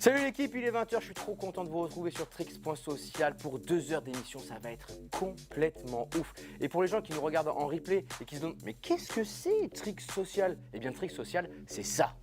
Salut l'équipe, il est 20h, je suis trop content de vous retrouver sur Trix.social pour 2 heures d'émission, ça va être complètement ouf. Et pour les gens qui nous regardent en replay et qui se demandent mais qu'est-ce que c'est Trix Social? Eh bien Trix Social, c'est ça.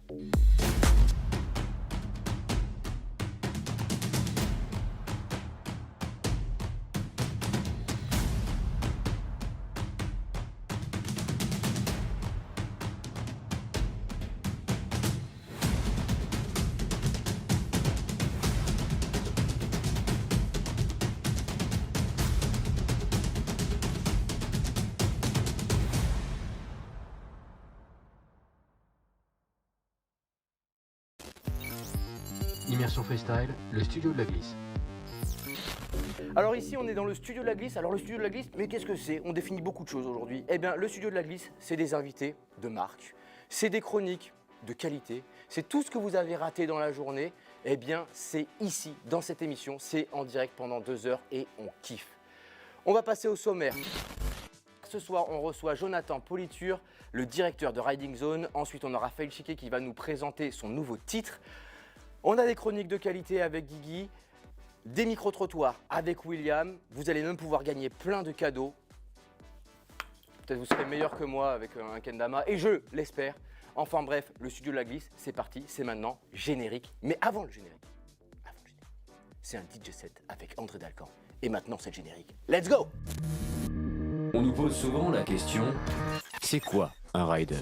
Immersion Freestyle, le studio de la glisse. Alors ici on est dans le studio de la glisse. Alors le studio de la glisse, mais qu'est-ce que c'est? On définit beaucoup de choses aujourd'hui. Eh bien le studio de la glisse, c'est des invités de marque, c'est des chroniques de qualité, c'est tout ce que vous avez raté dans la journée. Eh bien c'est ici, dans cette émission, c'est en direct pendant 2 heures et on kiffe. On va passer au sommaire. Ce soir, on reçoit Jonathan Politure, le directeur de Riding Zone. Ensuite, on aura Raphaël Chiquet qui va nous présenter son nouveau titre. On a des chroniques de qualité avec Guigui, des micro-trottoirs avec William. Vous allez même pouvoir gagner plein de cadeaux. Peut-être vous serez meilleur que moi avec un kendama, et je l'espère. Enfin bref, le studio de la glisse, c'est parti, c'est maintenant générique. Mais avant le générique, c'est un DJ set avec André Dalcan. Et maintenant, c'est le générique. Let's go! On nous pose souvent la question, c'est quoi un rider?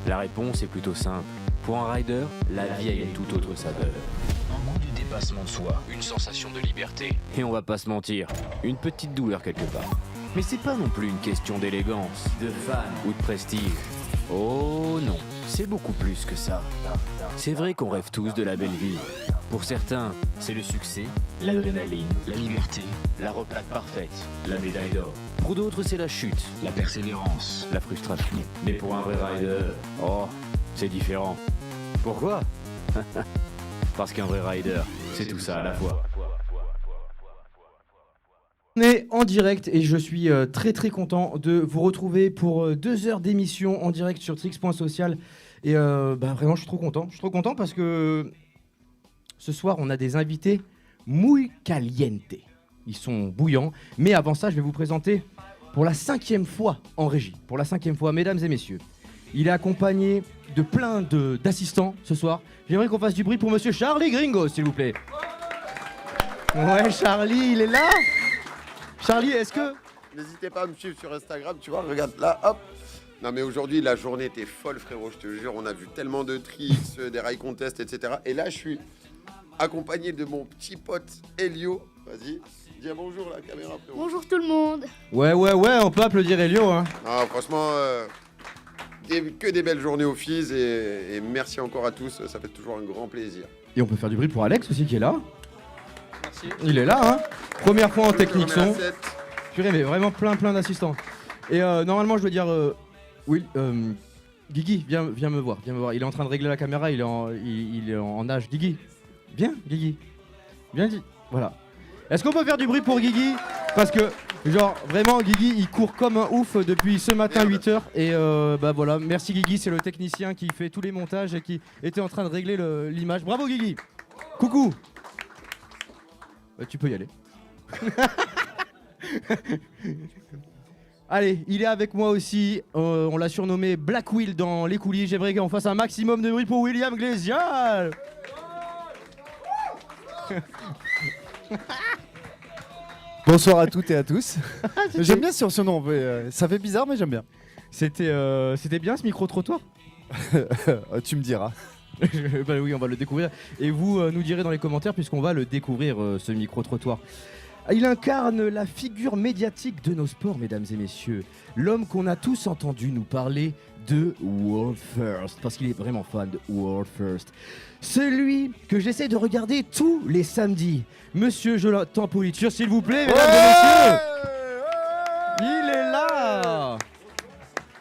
La réponse est plutôt simple. Pour un rider, la vie a une toute autre saveur. Un goût du dépassement de soi, une sensation de liberté. Et on va pas se mentir, une petite douleur quelque part. Mais c'est pas non plus une question d'élégance, de fan ou de prestige. Oh non, c'est beaucoup plus que ça. C'est vrai qu'on rêve tous de la belle vie. Pour certains, c'est le succès, l'adrénaline, la liberté, la replate parfaite, la médaille d'or. Pour d'autres, c'est la chute, la persévérance, la frustration. Mais pour un vrai rider, oh, c'est différent. Pourquoi? Parce qu'un vrai rider, c'est tout ça à la fois. On est en direct et je suis très content de vous retrouver pour 2 heures d'émission en direct sur Trix.social. Et vraiment, je suis trop content. Je suis trop content parce que ce soir, on a des invités muy caliente. Ils sont bouillants. Mais avant ça, je vais vous présenter pour la 5e fois en régie. Pour la 5e fois, mesdames et messieurs. Il est accompagné de plein d'assistants ce soir. J'aimerais qu'on fasse du bruit pour monsieur Charlie Gringo, s'il vous plaît. Ouais, Charlie, il est là. Charlie, est-ce que... N'hésitez pas à me suivre sur Instagram, tu vois, regarde là, hop. Non mais aujourd'hui, la journée était folle, frérot, je te jure. On a vu tellement de tricks, des rail contests, etc. Et là, je suis accompagné de mon petit pote Elio. Vas-y, dis un bonjour à la caméra, frérot. Bonjour tout le monde. Ouais, on peut applaudir Elio, hein. Ah, franchement, que des belles journées au FIS et merci encore à tous, ça fait toujours un grand plaisir. Et on peut faire du bruit pour Alex aussi qui est là. Merci. Il est là, hein. Première fois en technique son. Purée, mais vraiment plein d'assistants. Et normalement, je dois dire... oui, Guigui, viens me voir. Il est en train de régler la caméra, il est en nage. Guigui, viens, Guigui. Viens, voilà. Est-ce qu'on peut faire du bruit pour Guigui? Parce que, genre, vraiment, Guigui, il court comme un ouf depuis ce matin 8h. Et voilà, merci Guigui, c'est le technicien qui fait tous les montages et qui était en train de régler l'image. Bravo Guigui. Coucou. Tu peux y aller. Allez, il est avec moi aussi. On l'a surnommé Black Will dans les coulisses. J'aimerais qu'on fasse un maximum de bruit pour William Glésial. Bonsoir à toutes et à tous. J'aime bien ce surnom, ça fait bizarre mais j'aime bien. C'était bien ce micro-trottoir. Tu me diras. Bah oui, on va le découvrir. Et vous nous direz dans les commentaires puisqu'on va le découvrir ce micro-trottoir. Il incarne la figure médiatique de nos sports, mesdames et messieurs. L'homme qu'on a tous entendu nous parler de World First, parce qu'il est vraiment fan de World First. Celui que j'essaie de regarder tous les samedis. Monsieur Jonathan Politure, s'il vous plaît, mesdames et messieurs. Il est là.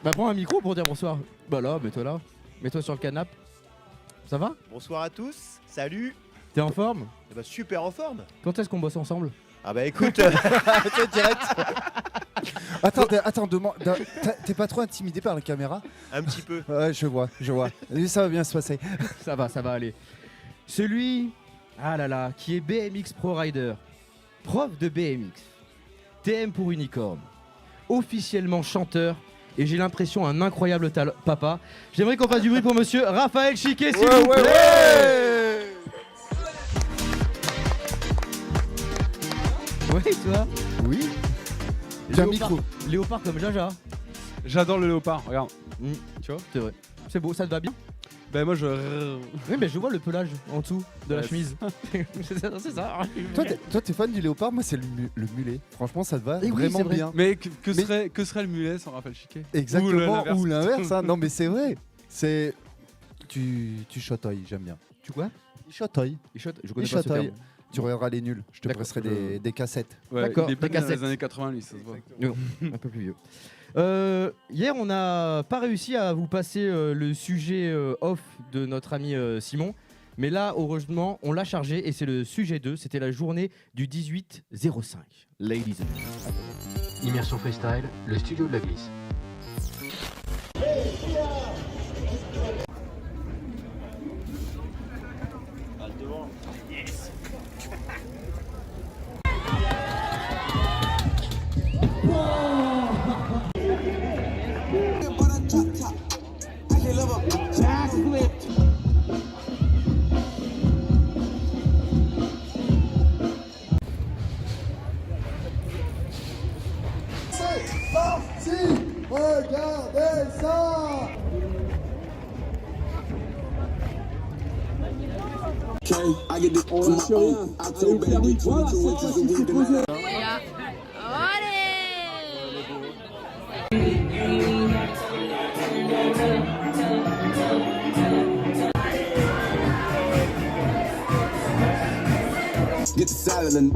Bah prends un micro pour dire bonsoir. Bah là, mets-toi là. Mets-toi sur le canapé. Ça va? Bonsoir à tous, salut. T'es en forme? Eh bah, super en forme. Quand est-ce qu'on bosse ensemble? Ah bah écoute, t'es direct. Attends, t'es pas trop intimidé par la caméra? Un petit peu. Ouais, je vois. Ça va bien se passer. Ça va aller. Celui Ah là là, qui est BMX Pro Rider, prof de BMX, TM pour Unicorn, officiellement chanteur et j'ai l'impression un incroyable papa. J'aimerais qu'on fasse du bruit pour monsieur Raphaël Chiquet, s'il vous plaît. Ouais, toi. Oui. J'ai un Léopard- micro. Léopard comme Jaja. J'adore le léopard, regarde. Tu vois, c'est vrai. C'est beau, ça te va bien. Ben moi je... Oui, mais je vois le pelage en dessous de la Ouais. chemise. c'est ça. Toi, t'es fan du léopard, moi, c'est le mulet. Franchement, ça te va Eh oui, vraiment c'est vrai. bien. Mais que serait le mulet sans Raphaël Chiquet? Exactement, l'inverse. ou l'inverse. Hein. Non, mais c'est vrai. C'est. Tu chatoilles, j'aime bien. Tu quoi? Il chatoille. Je Il connais pas ce chatoille. terme. Tu regarderas les nuls. Je te D'accord, presserai je- des cassettes. Ouais, D'accord, il est pas des né dans cassettes. les années 80 lui, ça se voit. Non, un peu plus vieux. Hier, on n'a pas réussi à vous passer le sujet off de notre ami Simon. Mais là, heureusement, on l'a chargé et c'est le sujet 2. C'était la journée du 18-05. Ladies and gentlemen. Immersion Freestyle, le studio de la glisse.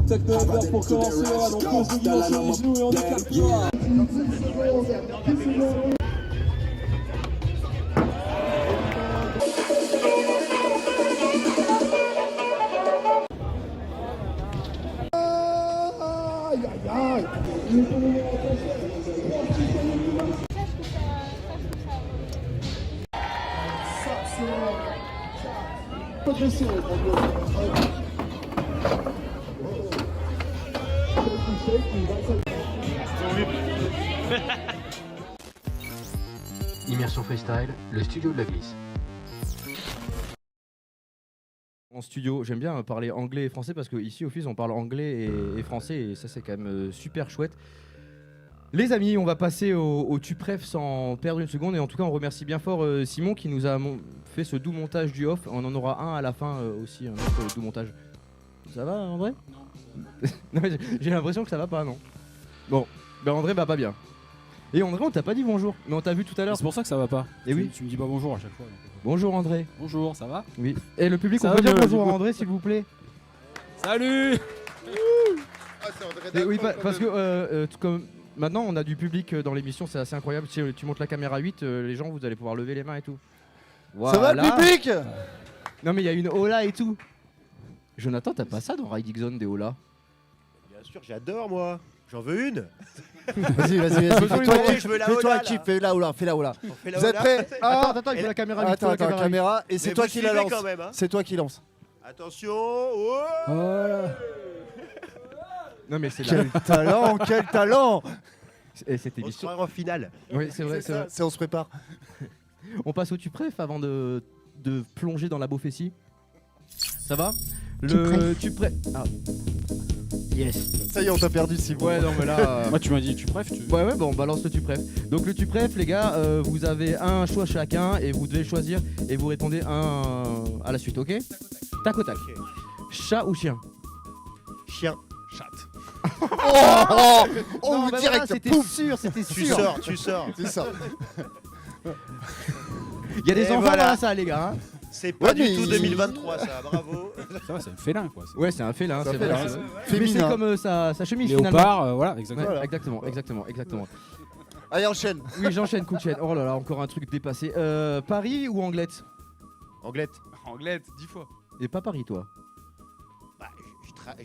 Secteur vert pour commencer, donc pose de guillot sur les genoux et on est capteur. Immersion Freestyle, le studio de la glisse. En studio, j'aime bien parler anglais et français parce qu'ici, au FIS, on parle anglais et français et ça, c'est quand même super chouette. Les amis, on va passer au tu-préf sans perdre une seconde et en tout cas, on remercie bien fort Simon qui nous a fait ce doux montage du off. On en aura un à la fin aussi, un autre doux montage. Ça va, André? Non, mais j'ai l'impression que ça va pas, non? Bon, ben André va pas bien. Et André, on t'a pas dit bonjour, mais on t'a vu tout à l'heure. C'est pour ça que ça va pas. Et oui. Tu me dis pas bonjour à chaque fois. Bonjour André. Bonjour, ça va? Oui. Et le public, Ça on va peut dire bien, bonjour du à coup. André, s'il vous plaît. Salut! Ah, c'est André Et oui, Dalton, quand parce même. que comme maintenant on a du public dans l'émission, c'est assez incroyable. Si tu montes la caméra 8, les gens vous allez pouvoir lever les mains et tout. Ça va le public? Non mais il y a une Ola et tout. Jonathan, t'as pas ça dans Riding Zone des Ola? Bien sûr, j'adore moi. J'en veux une. Vas-y, Faisons fais-toi une kiff, je veux la fais-toi Ola, un kiff, là. fais la Ola, fais la Ola. On fait la Vous êtes Ola. prêts? Attends, il faut la caméra 8. Attends, caméra, et c'est Mais toi vous qui la suivez lance. quand même, hein. C'est toi qui lance. Attention. Oh Voilà. Non mais c'est Quel talent, quel talent! Et cette on émission. sera en finale. Oui, c'est vrai, c'est vrai. C'est on se prépare. On passe au tu-préf avant de plonger dans la beaufessie. Ça va? Le tu-préf. Ah. Yes. Ça y est, on t'a perdu, Simon. Ouais, non mais là. Moi, tu m'as dit, tu préfères tu... Ouais, bon, on balance le tu-préf. Donc le tu-préf, les gars, vous avez un choix chacun et vous devez choisir et vous répondez un à la suite, ok? Tac au tac. Ok. Chat ou chien? Chien. Oh, Non, bah direct, voilà, c'était pouf. sûr, c'était Tu sûr. sors, tu sors. C'est ça. Il y a des Et enfants voilà. dans la salle, les gars. Hein. C'est pas Ouais, du mais tout il- 2023 ça, bravo. Ça va, c'est un félin, quoi. C'est- Ouais, c'est un félin, Ça c'est fait vrai. là, c'est vrai. Mais c'est Féminin. comme sa chemise finalement. Léopard, voilà, Ouais, exactement. Voilà. exactement. Allez, enchaîne. Oui, j'enchaîne, coup de chaîne. Oh là là, encore un truc dépassé. Paris ou Anglette? Anglette. Anglette, 10 fois. Et pas Paris, toi. Bah,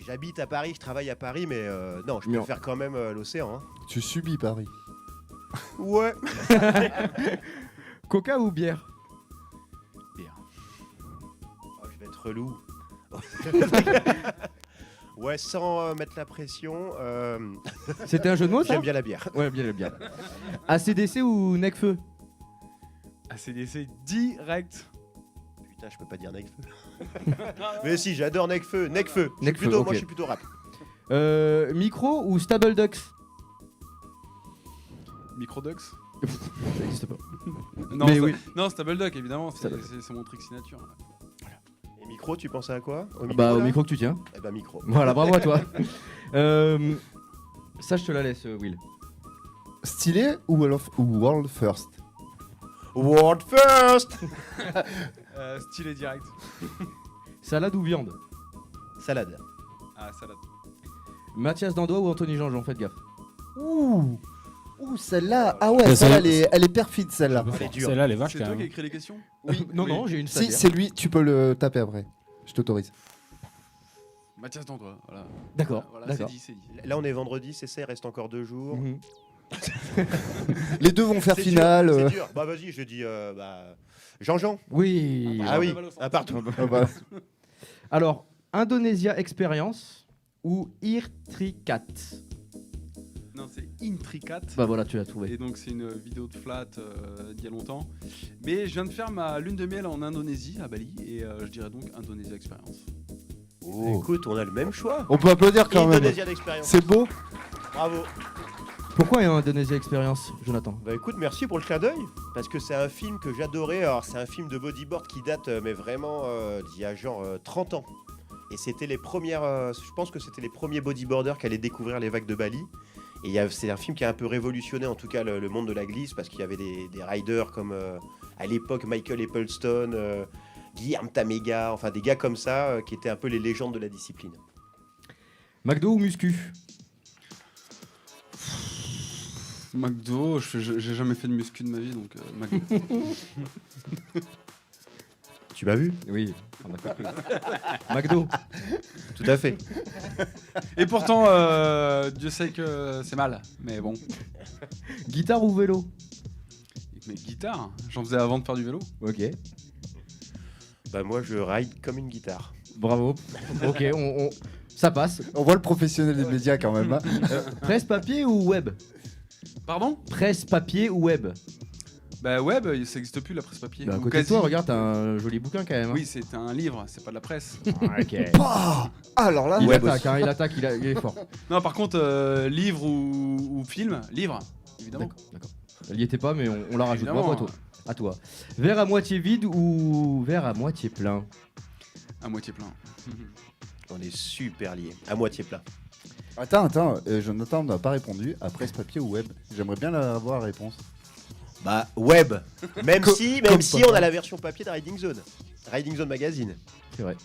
j'habite à Paris, je travaille à Paris, mais non, je Mais préfère quand même l'océan. Hein. Tu subis Paris. Ouais. Coca ou bière? Oh, je vais être relou. Ouais, sans mettre la pression. C'était un jeu de mots, ça? J'aime bien la bière. Ouais, bien. ACDC ou Necfeu? ACDC direct. Putain, je peux pas dire Necfeu. Mais si, j'adore Necfeu. Necfeu. Necfeu, Moi, ok. je suis plutôt rap. Micro ou Stable Ducks? Microdux. Ça n'existe pas. Non, Mais ça- oui. non, Stable Duck, évidemment. Stable C'est mon truc signature. Là. Et micro, tu pensais à quoi? Au micro, Bah, au là micro que tu tiens. Eh bah, micro. Voilà, bravo à toi. Ça, je te la laisse, Will. Stylé ou world first? World first. Stylé direct. Salade ou viande? Salade. Ah, salade. Mathias Dandois ou Anthony Jean-Jean? Faites gaffe. Ouh, celle-là. Ah ouais, Ça, celle-là, elle est perfide, celle-là. Elle est dure. Celle-là, elle est vache C'est quand toi même. qui as écrit les questions? Oui, non, j'ai une Si, c'est lui, tu peux le taper après. Je t'autorise. Mathias Dandois, voilà. D'accord, Voilà, d'accord. c'est dit. Là, on est vendredi, c'est ça, il reste encore 2 jours. Mhm. Les deux vont faire C'est finale. dur, c'est dur. Bah, vas-y, je dis Jean-Jean. Oui. Ah oui, un partout. Ah bah. Alors, Indonesia Experience ou Irtricat? Non, c'est Intricate. Bah voilà, tu l'as trouvé. Et donc c'est une vidéo de flat d'il y a longtemps. Mais je viens de faire ma lune de miel en Indonésie, à Bali, et je dirais donc Indonesia Experience. Écoute, on a le même choix. On peut applaudir quand même. Indonésia d'expérience. C'est beau. Bravo. Pourquoi Indonesia Experience, Jonathan? Bah écoute, merci pour le clin d'œil. Parce que c'est un film que j'adorais. Alors, c'est un film de bodyboard qui date, mais vraiment, d'il y a genre 30 ans. Et c'était les premières. Je pense que c'était les premiers bodyboarders qui allaient découvrir les vagues de Bali. Et c'est un film qui a un peu révolutionné, en tout cas, le monde de la glisse, parce qu'il y avait des riders comme à l'époque Michael Applestone, Guillermo Tamega, enfin des gars comme ça, qui étaient un peu les légendes de la discipline. McDo ou Muscu? McDo, j'ai jamais fait de muscu de ma vie, donc McDo. Tu m'as vu? Oui, on a compris. McDo. Tout à fait. Et pourtant, Dieu sait que c'est mal, mais bon. Guitare ou vélo? Mais guitare, j'en faisais avant de faire du vélo. Ok. Bah moi, je ride comme une guitare. Bravo. Ok, ça passe. On voit le professionnel des médias quand même. Hein. Presse papier ou web? Pardon? Presse papier ou web? Bah web, ça n'existe plus la presse papier. Bah, à Ou côté de quasi. toi, regarde, t'as un joli bouquin quand même. Hein. Oui, c'est un livre, c'est pas de la presse. Ok. Ah, alors là, Il Web attaque, hein, il est fort. Non, par contre, livre ou film, livre, évidemment. D'accord. Elle y était pas, mais on la rajoute. Évidemment. Bravo à toi. À toi. Verre à moitié vide ou verre à moitié plein? À moitié plein. On est super liés, à moitié plein. attends, Jonathan n'a pas répondu à presse papier ou web. J'aimerais bien avoir la réponse. Bah web, même Co- si comme on pas. a la version papier de Riding Zone. Riding Zone Magazine. C'est vrai.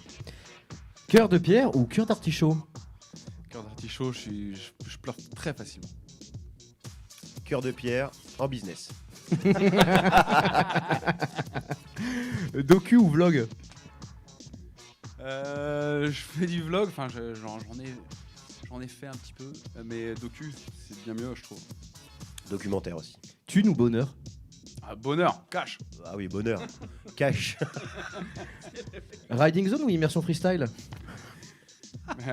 Cœur de pierre ou cœur d'artichaut? Cœur d'artichaut, je pleure très facilement. Cœur de pierre en business. Docu ou vlog? Je fais du vlog, enfin j'en ai fait un petit peu, mais docu, c'est bien mieux, je trouve. Documentaire aussi. Thune ou bonheur? Ah, bonheur, cash. Ah oui, bonheur. Cash. Riding zone ou immersion freestyle? Ah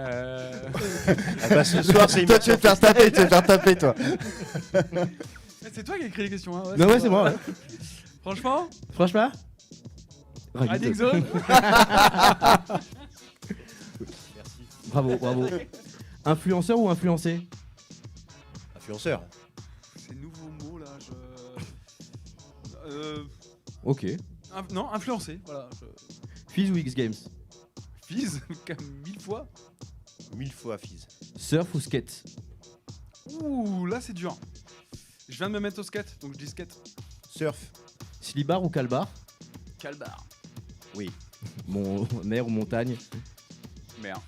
bah ce soir, c'est Toi, tu vas te faire taper, toi. C'est toi qui as écrit les questions, hein? Non, ouais, c'est moi. Ouais. Franchement, Franchement? Riding Zone. Bravo. Influenceur ou influencé? Influenceur. Ces nouveaux mots là, Ok. non, influencé, voilà. Fizz ou X Games? Fizz, 1000 fois. 1000 fois Fizz. Surf ou skate? Ouh, là c'est dur. Je viens de me mettre au skate, donc je dis skate. Surf. Slibar ou calbar? Calbar. Oui. Mer ou montagne? Merde.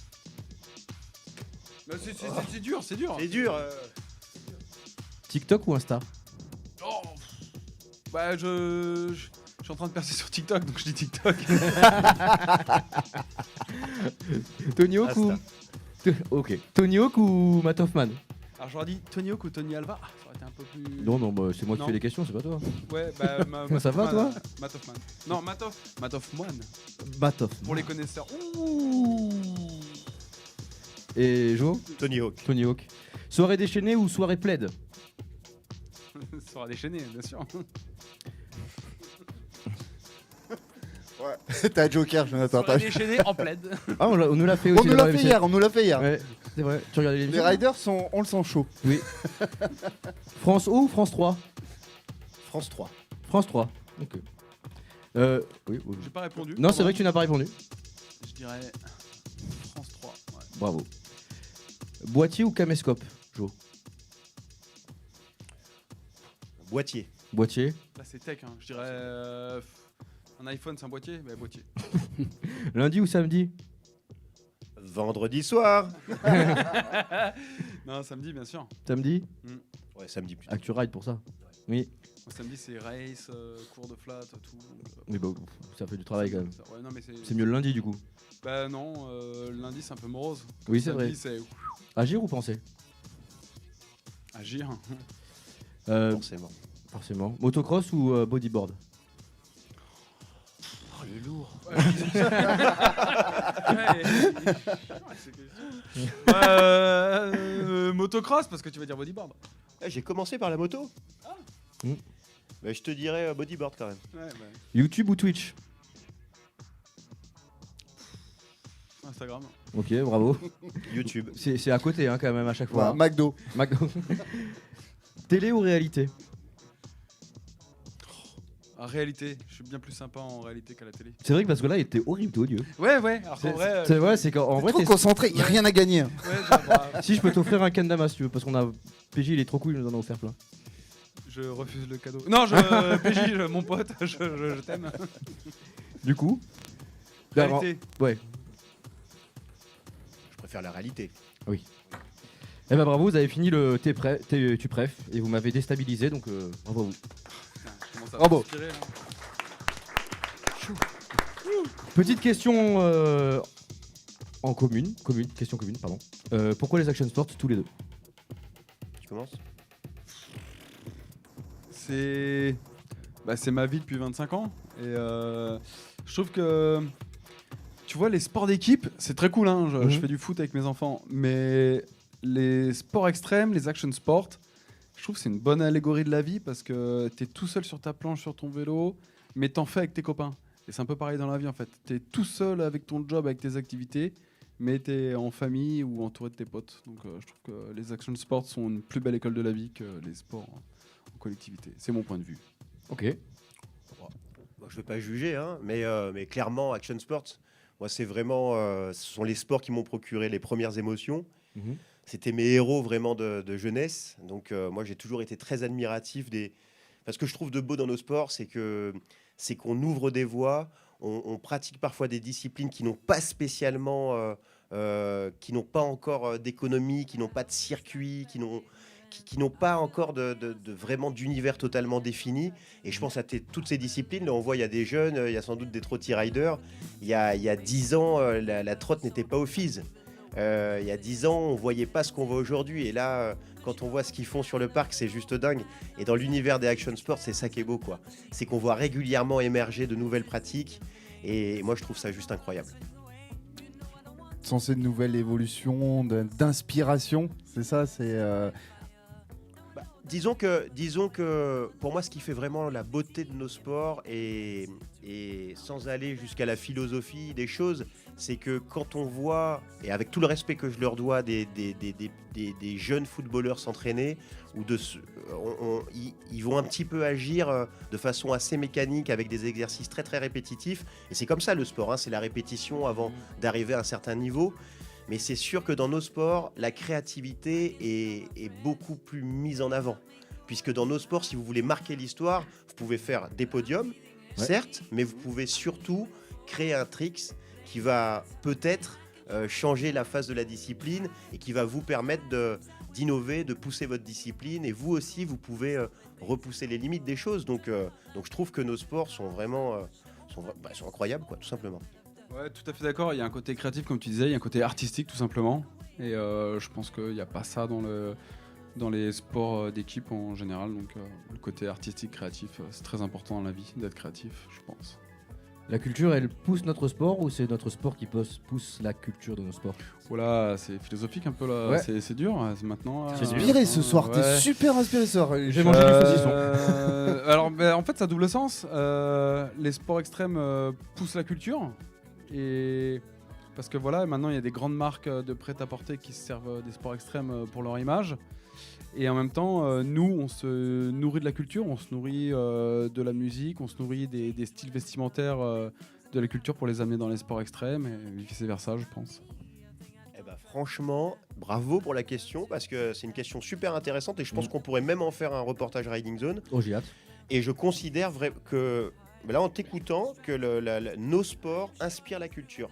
Bah, c'est dur, c'est dur. C'est dur. TikTok ou Insta? Oh. Bah je suis en train de percer sur TikTok, donc je dis TikTok. Tony Hawk ou... Ok. Tony Hawk ou Matt Hoffman? Alors j'aurais dit Tony Hawk ou Tony Alva. Ah, ça aurait côté un peu plus. Non, bah, c'est moi qui Non. fais les questions, c'est pas toi. Ouais, bah. Ça va, toi Matt Hoffman. Non, Matt Hoffman. Batoff. Pour les connaisseurs. Ouh. Et Jo Tony Hawk. Tony Hawk. Soirée déchaînée ou soirée plaid? Ça sera déchaîné, bien sûr. Ouais. T'as Joker, Jonathan. Soirée déchaînée en plaid. Ah, on nous l'a fait aussi. On nous l'a fait hier, on nous l'a fait hier. Ouais, c'est vrai. Tu regardais Les Riders sont, on le sent chaud. Oui. France O ou France 3? France 3. France 3. Ok. Oui. J'ai pas répondu. Non, c'est vrai que tu n'as pas répondu. Je dirais France 3. Ouais. Bravo. Boîtier ou caméscope, Jo? Boîtier. Boîtier. Là, c'est tech. Hein. Je dirais. Un iPhone, c'est un boîtier? Bah, boîtier. Lundi ou samedi? Vendredi soir. Non, samedi, bien sûr. Samedi? Ouais, samedi plutôt. Actu Ride pour ça. Oui. Moi, samedi, c'est race, cours de flat, tout. Mais bon, ça fait du travail quand même. Ouais, non, mais C'est mieux le lundi du coup. Bah non, le lundi c'est un peu morose. Oui, c'est vrai. Samedi, c'est Agir ou penser? agir. Forcément. Forcément. Motocross ou bodyboard? Oh, le lourd. Motocross parce que tu vas dire bodyboard. J'ai commencé par la moto. Mm. Bah, je te dirais bodyboard quand même. Ouais, bah, YouTube ou Twitch? Instagram. Ok, bravo. YouTube. C'est à côté hein, quand même à chaque fois. Voilà, McDo. McDo. Télé ou réalité? En réalité, je suis bien plus sympa en réalité qu'à la télé. C'est vrai que parce que là, il était horrible, t'es odieux. Ouais, alors qu'en vrai. C'est vrai, c'est qu'en vrai, Trop concentré, il n'y a rien à gagner. Ouais, bah, si je peux t'offrir un Kendama si tu veux, parce qu'on a PJ, il est trop cool, il nous en a offert plein. je refuse le cadeau. Non, PJ, mon pote, je t'aime. Du coup, Réalité. ouais. Je préfère la réalité. Oui. Eh ben bravo, vous avez fini le tu préf et vous m'avez déstabilisé, donc bravo à vous. Putain, je commence à Bravo. m'inspirer, là. Petite question en question commune, pardon. Pourquoi les action sports tous les deux? Tu commences? C'est ma vie depuis 25 ans et je trouve que tu vois les sports d'équipe c'est très cool hein. Je fais du foot avec mes enfants mais les sports extrêmes, les action sports, je trouve que c'est une bonne allégorie de la vie parce que t'es tout seul sur ta planche, sur ton vélo, mais t'en fais avec tes copains. Et c'est un peu pareil dans la vie en fait. T'es tout seul avec ton job, avec tes activités, mais t'es en famille ou entouré de tes potes. Donc je trouve que les action sports sont une plus belle école de la vie que les sports en collectivité. C'est mon point de vue. Ok. Bon, je ne vais pas juger, hein, mais clairement, Action Sports, moi, c'est vraiment, ce sont les sports qui m'ont procuré les premières émotions. Mhm. C'était mes héros vraiment de jeunesse. Donc, moi, j'ai toujours été très admiratif des. Parce que je trouve de beau dans nos sports, c'est qu'on ouvre des voies, on pratique parfois des disciplines qui n'ont pas spécialement, qui n'ont pas encore d'économie, qui n'ont pas de circuit, qui n'ont pas encore de vraiment d'univers totalement défini. Et je pense à toutes ces disciplines. Là, on voit, il y a des jeunes, il y a sans doute des trotty riders. Il y a 10 ans, la trotte n'était pas au FIS. Il y a 10 ans, on voyait pas ce qu'on voit aujourd'hui. Et là, quand on voit ce qu'ils font sur le parc, c'est juste dingue. Et dans l'univers des action sports, c'est ça qui est beau, quoi. C'est qu'on voit régulièrement émerger de nouvelles pratiques. Et moi, je trouve ça juste incroyable. Censé de nouvelles évolutions, d'inspiration, c'est ça, c'est... Disons que pour moi, ce qui fait vraiment la beauté de nos sports, et sans aller jusqu'à la philosophie des choses, c'est que quand on voit, et avec tout le respect que je leur dois, des jeunes footballeurs s'entraîner, ils vont un petit peu agir de façon assez mécanique avec des exercices très très répétitifs. Et c'est comme ça le sport, hein, c'est la répétition avant d'arriver à un certain niveau. Mais c'est sûr que dans nos sports, la créativité est beaucoup plus mise en avant. Puisque dans nos sports, si vous voulez marquer l'histoire, vous pouvez faire des podiums, certes, mais vous pouvez surtout créer un tricks qui va peut-être changer la phase de la discipline et qui va vous permettre d'innover, de pousser votre discipline. Et vous aussi, vous pouvez repousser les limites des choses. Donc je trouve que nos sports sont vraiment sont incroyables, quoi, tout simplement. Ouais, tout à fait d'accord. Il y a un côté créatif, comme tu disais, il y a un côté artistique, tout simplement. Et je pense qu'il n'y a pas ça dans dans les sports d'équipe en général. Donc le côté artistique, créatif, c'est très important dans la vie d'être créatif, je pense. La culture, elle pousse notre sport ou c'est notre sport qui pousse la culture de nos sports? Voilà, c'est philosophique un peu là, Ouais. c'est dur, c'est maintenant. T'es inspiré ce soir, t'es super inspiré ce soir. J'ai mangé du saucisson. Alors en fait, ça a double sens. Les sports extrêmes poussent la culture. Et parce que voilà, maintenant il y a des grandes marques de prêt-à-porter qui se servent des sports extrêmes pour leur image. Et en même temps, nous, on se nourrit de la culture, on se nourrit de la musique, on se nourrit des styles vestimentaires de la culture pour les amener dans les sports extrêmes et vice-versa, je pense. Eh ben, franchement, bravo pour la question, parce que c'est une question super intéressante et je pense qu'on pourrait même en faire un reportage Riding Zone. Oh, j'ai hâte. Et je considère que, là, en t'écoutant, que nos sports inspirent la culture.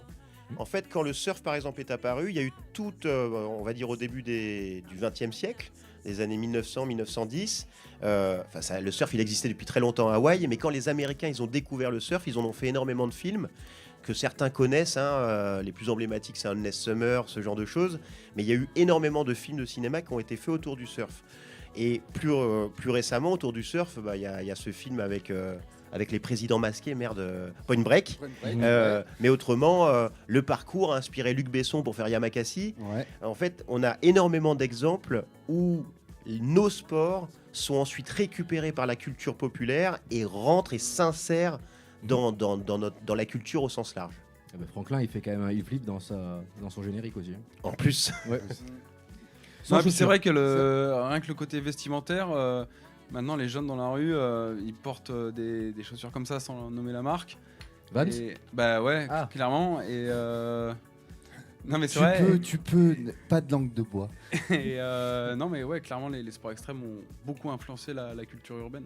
En fait, quand le surf, par exemple, est apparu, il y a eu toute, on va dire au début du XXe siècle, des années 1900-1910. Le surf, il existait depuis très longtemps à Hawaï, mais quand les Américains ils ont découvert le surf, ils en ont fait énormément de films que certains connaissent. Les plus emblématiques, c'est Endless Summer, ce genre de choses. Mais il y a eu énormément de films de cinéma qui ont été faits autour du surf. Et plus récemment, autour du surf, il y a ce film avec les présidents masqués, Point Break. Mais autrement, le parcours a inspiré Luc Besson pour faire Yamakasi. Ouais. En fait, on a énormément d'exemples où nos sports sont ensuite récupérés par la culture populaire et rentrent et s'insèrent dans la culture au sens large. Ah bah Franklin, il fait quand même un heel flip dans son générique aussi. En plus. Ouais. Non, puis c'est vrai que rien que le côté vestimentaire, maintenant les jeunes dans la rue, ils portent des chaussures comme ça sans nommer la marque. Vans. Bah ouais, clairement. Et non mais c'est vrai. Tu peux, pas de langue de bois. Et non mais ouais, clairement les sports extrêmes ont beaucoup influencé la culture urbaine.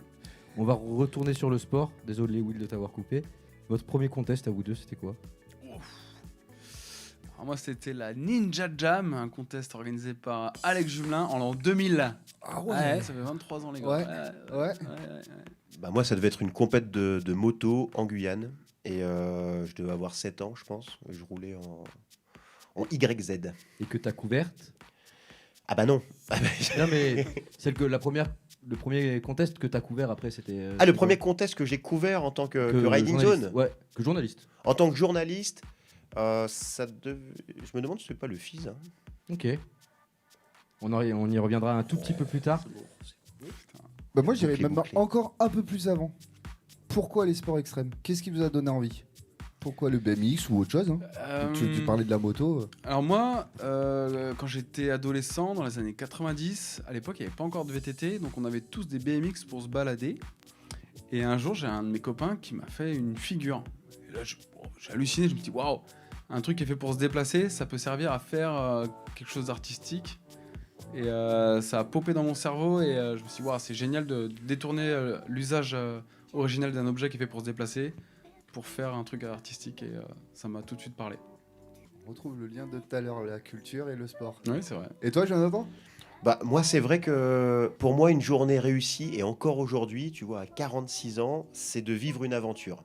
On va retourner sur le sport. Désolé Will de t'avoir coupé. Votre premier contest à vous deux, c'était quoi? Alors moi c'était la Ninja Jam, un contest organisé par Alex Jumelin en l'an 2000. Ah ouais. Ça fait 23 ans les gars. Ouais. Bah, moi, ça devait être une compète de moto en Guyane. Et je devais avoir 7 ans, je pense. Je roulais en YZ. Et que t'as couverte? Ah bah non. Non mais le premier contest que t'as couvert après c'était... Le premier contest que j'ai couvert en tant que Riding Zone. Ouais, que journaliste. En tant que journaliste, je me demande si c'est pas le FIS. Hein. Ok. On y reviendra un tout petit peu plus tard. Bah moi j'irais même bouclé. encore un peu plus avant. Pourquoi les sports extrêmes? Qu'est-ce qui vous a donné envie? Pourquoi le BMX ou autre chose hein? Tu parlais de la moto. Alors moi, quand j'étais adolescent, dans les années 90, à l'époque il n'y avait pas encore de VTT, donc on avait tous des BMX pour se balader. Et un jour j'ai un de mes copains qui m'a fait une figure. Et là j'ai halluciné, je me dis waouh, un truc qui est fait pour se déplacer, ça peut servir à faire quelque chose d'artistique. Et ça a popé dans mon cerveau et je me suis dit waouh, c'est génial de détourner l'usage original d'un objet qui est fait pour se déplacer pour faire un truc artistique et ça m'a tout de suite parlé. On retrouve le lien de tout à l'heure, la culture et le sport. Oui, c'est vrai. Et toi, Jonathan? Bah, moi, c'est vrai que pour moi, une journée réussie, et encore aujourd'hui, tu vois, à 46 ans, c'est de vivre une aventure.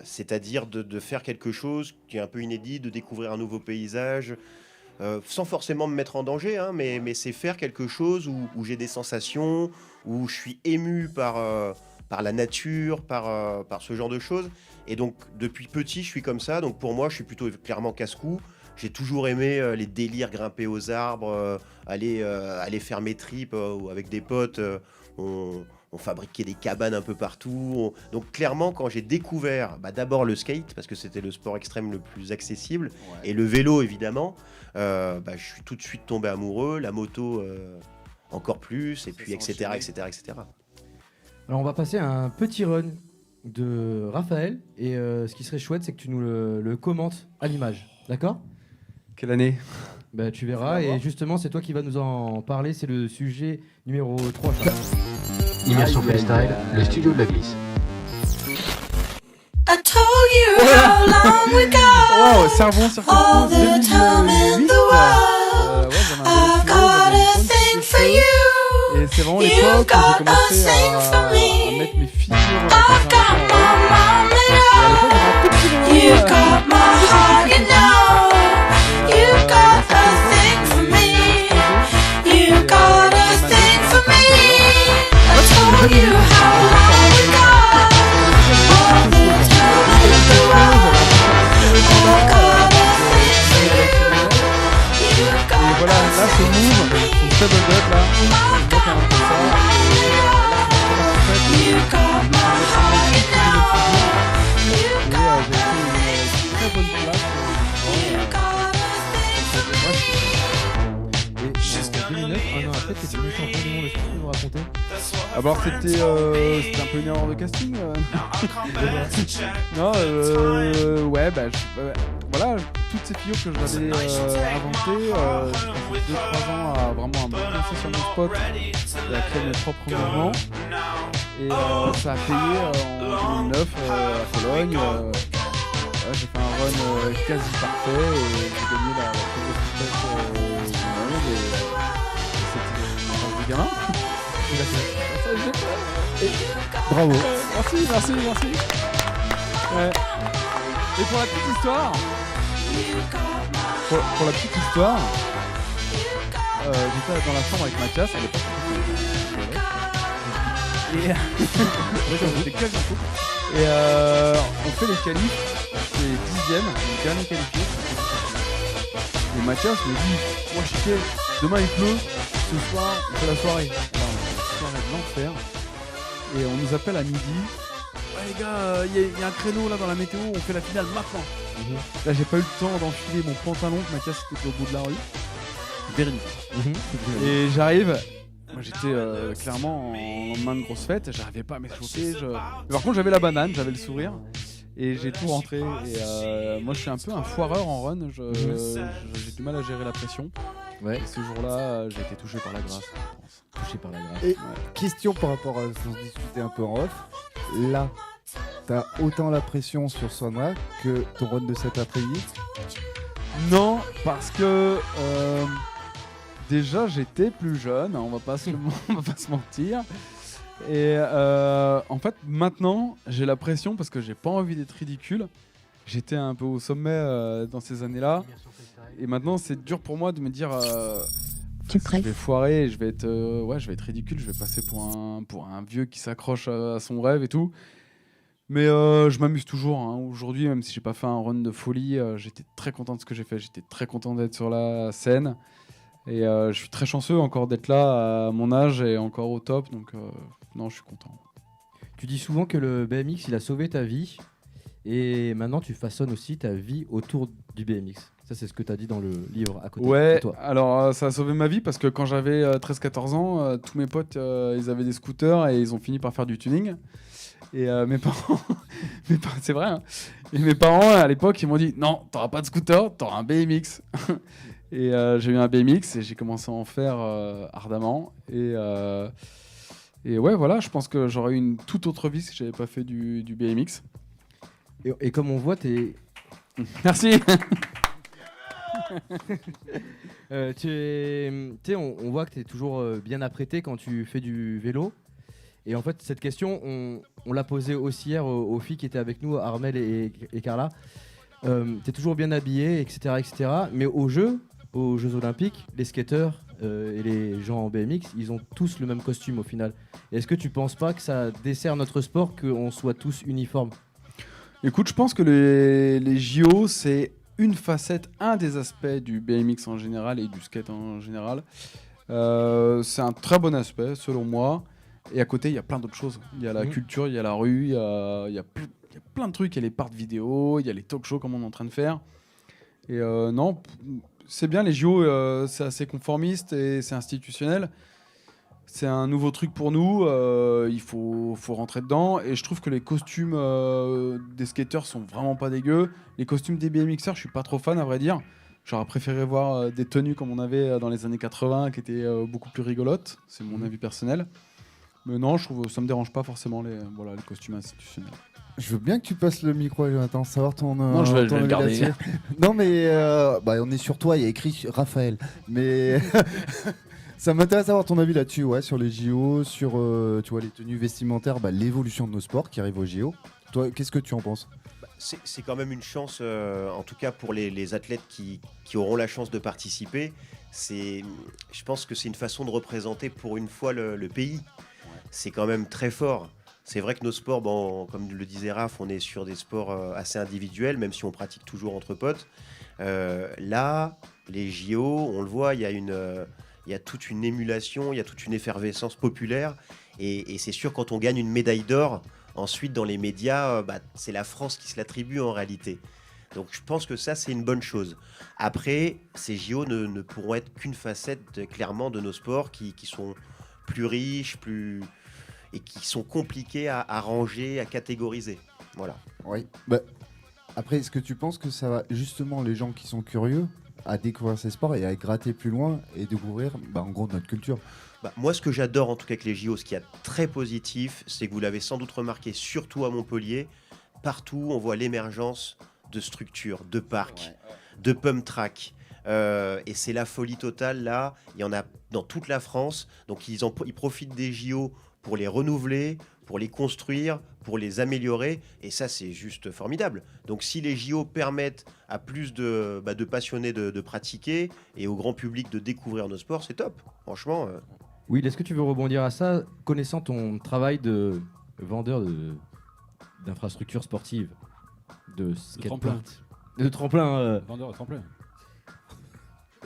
C'est-à-dire de faire quelque chose qui est un peu inédit, de découvrir un nouveau paysage, sans forcément me mettre en danger, hein, mais c'est faire quelque chose où j'ai des sensations, où je suis ému par la nature, par ce genre de choses. Et donc, depuis petit, je suis comme ça. Donc, pour moi, je suis plutôt clairement casse-cou. J'ai toujours aimé les délires, grimper aux arbres, aller faire mes tripes avec des potes. On fabriquait des cabanes un peu partout. Donc, clairement, quand j'ai découvert d'abord le skate, parce que c'était le sport extrême le plus accessible, et le vélo, évidemment, je suis tout de suite tombé amoureux. La moto, encore plus, et puis etc. Alors on va passer à un petit run de Raphaël et ce qui serait chouette c'est que tu nous le commentes à l'image, d'accord? Quelle année? Bah tu verras et justement c'est toi qui vas nous en parler, c'est le sujet numéro 3. Immersion freestyle, le studio de la glisse. I told you how long ago. Wow, Servon sur All the time in the world. I've got a thing for you. Et c'est vraiment l'époque où j'ai commencé à mettre mes figures. I've got my mom and you've got my heart, you know. You've got a thing for me. You've got Alors c'était un peu une erreur de casting. Non, ouais, voilà, toutes ces figures que j'avais inventées, j'ai passé 2-3 ans à vraiment me lancer sur mon spot et à créer mes propres mouvements. Et ça a payé en 2009 à Cologne. J'ai fait un run quasi parfait et j'ai gagné la plus grosse compète du monde. C'était un de gamin. Bravo. Merci. Ouais. Et pour la petite histoire, j'étais dans la chambre avec Mathias à l'époque. Et on fait les qualifs, c'est 10ème, le dernier qualifié. Et Mathias me dit, moi chiquet, demain il pleut, ce soir on fait la soirée. Alors, une soirée de l'enfer. Et on nous appelle à midi. Ouais les gars, il y a un créneau là dans la météo, on fait la finale maintenant. Là j'ai pas eu le temps d'enfiler mon pantalon, Mathias était au bout de la rue. Véronique. Et j'arrive. Moi j'étais clairement en lendemain de grosse fête, j'arrivais pas à m'échauffer. Mais par contre j'avais la banane, j'avais le sourire. Et j'ai tout rentré. Et moi je suis un peu un foireur en run, j'ai du mal à gérer la pression. Ouais. Et ce jour-là, j'ai été touché par la grâce, je pense. Touché par la grâce. Et question par rapport à ce qu'on discutait un peu en off. Là, t'as autant la pression sur Sona que ton run de cet après-midi? Non, parce que déjà j'étais plus jeune, on va pas se mentir. Et en fait maintenant j'ai la pression parce que j'ai pas envie d'être ridicule. J'étais un peu au sommet dans ces années-là. Et maintenant c'est dur pour moi de me dire je vais foirer, je vais être ridicule, je vais passer pour un vieux qui s'accroche à son rêve et tout. Mais je m'amuse toujours. Hein. Aujourd'hui, même si j'ai pas fait un run de folie, j'étais très content de ce que j'ai fait. J'étais très content d'être sur la scène. Et je suis très chanceux encore d'être là à mon âge et encore au top. Donc non, je suis content. Tu dis souvent que le BMX, il a sauvé ta vie. Et maintenant, tu façonnes aussi ta vie autour du BMX. Ça, c'est ce que tu as dit dans le livre à côté de toi. Alors ça a sauvé ma vie parce que quand j'avais 13-14 ans, tous mes potes, ils avaient des scooters et ils ont fini par faire du tuning. Et mes parents, c'est vrai, hein. Et mes parents à l'époque ils m'ont dit non, t'auras pas de scooter, t'auras un BMX. Et j'ai eu un BMX et j'ai commencé à en faire ardemment. Et ouais, voilà, je pense que j'aurais eu une toute autre vie si j'avais pas fait du BMX. Et comme on voit, t'es... Merci. On voit que tu es toujours bien apprêté quand tu fais du vélo. Et en fait, cette question, on l'a posée aussi hier aux filles qui étaient avec nous, Armel et Carla. Tu es toujours bien habillé, etc., etc. Mais aux Jeux Olympiques, les skateurs et les gens en BMX, ils ont tous le même costume au final. Est-ce que tu penses pas que ça dessert notre sport qu'on soit tous uniformes? Écoute, je pense que les JO, c'est une facette, un des aspects du BMX en général et du skate en général. C'est un très bon aspect, selon moi. Et à côté, il y a plein d'autres choses. Il y a la culture, il y a la rue, il y a plein de trucs. Il y a les parts vidéo, il y a les talk shows comme on est en train de faire. Et non, c'est bien, les JO, c'est assez conformiste et c'est institutionnel. C'est un nouveau truc pour nous, il faut rentrer dedans. Et je trouve que les costumes des skateurs sont vraiment pas dégueux. Les costumes des BMXers, je suis pas trop fan à vrai dire. J'aurais préféré voir des tenues comme on avait dans les années 80 qui étaient beaucoup plus rigolotes. C'est mon avis personnel. Mais non, je trouve ça me dérange pas forcément les costumes institutionnels. Je veux bien que tu passes le micro à Jonathan, savoir ton... Non, je vais le garder. Non, mais on est sur toi, il y a écrit Raphaël. Mais ça m'intéresse d'avoir ton avis là-dessus, ouais, sur les JO, sur tu vois, les tenues vestimentaires, l'évolution de nos sports qui arrivent aux JO. Toi, qu'est-ce que tu en penses? C'est quand même une chance, en tout cas pour les athlètes qui auront la chance de participer. Je pense que c'est une façon de représenter pour une fois le pays. C'est quand même très fort. C'est vrai que nos sports, comme le disait Raph, on est sur des sports assez individuels, même si on pratique toujours entre potes. Là, les JO, on le voit, il y a toute une émulation, il y a toute une effervescence populaire. Et c'est sûr, quand on gagne une médaille d'or, ensuite, dans les médias, c'est la France qui se l'attribue en réalité. Donc je pense que ça, c'est une bonne chose. Après, ces JO ne pourront être qu'une facette, clairement, de nos sports qui sont plus riches, plus et qui sont compliqués à ranger, à catégoriser. Voilà. Oui. Bah, après, est-ce que tu penses que ça va justement les gens qui sont curieux à découvrir ces sports et à gratter plus loin et découvrir en gros notre culture? Moi, ce que j'adore en tout cas avec les JO, ce qui est très positif, c'est que vous l'avez sans doute remarqué, surtout à Montpellier, partout on voit l'émergence de structures, de parcs, de pump track. Et c'est la folie totale là. Il y en a dans toute la France. Donc ils profitent des JO pour les renouveler, pour les construire, pour les améliorer. Et ça, c'est juste formidable. Donc si les JO permettent à plus de passionnés de pratiquer et au grand public de découvrir nos sports, c'est top. Franchement. Oui, est-ce que tu veux rebondir à ça, connaissant ton travail de vendeur d'infrastructures sportives, de tremplin. De tremplin. Vendeur de tremplin.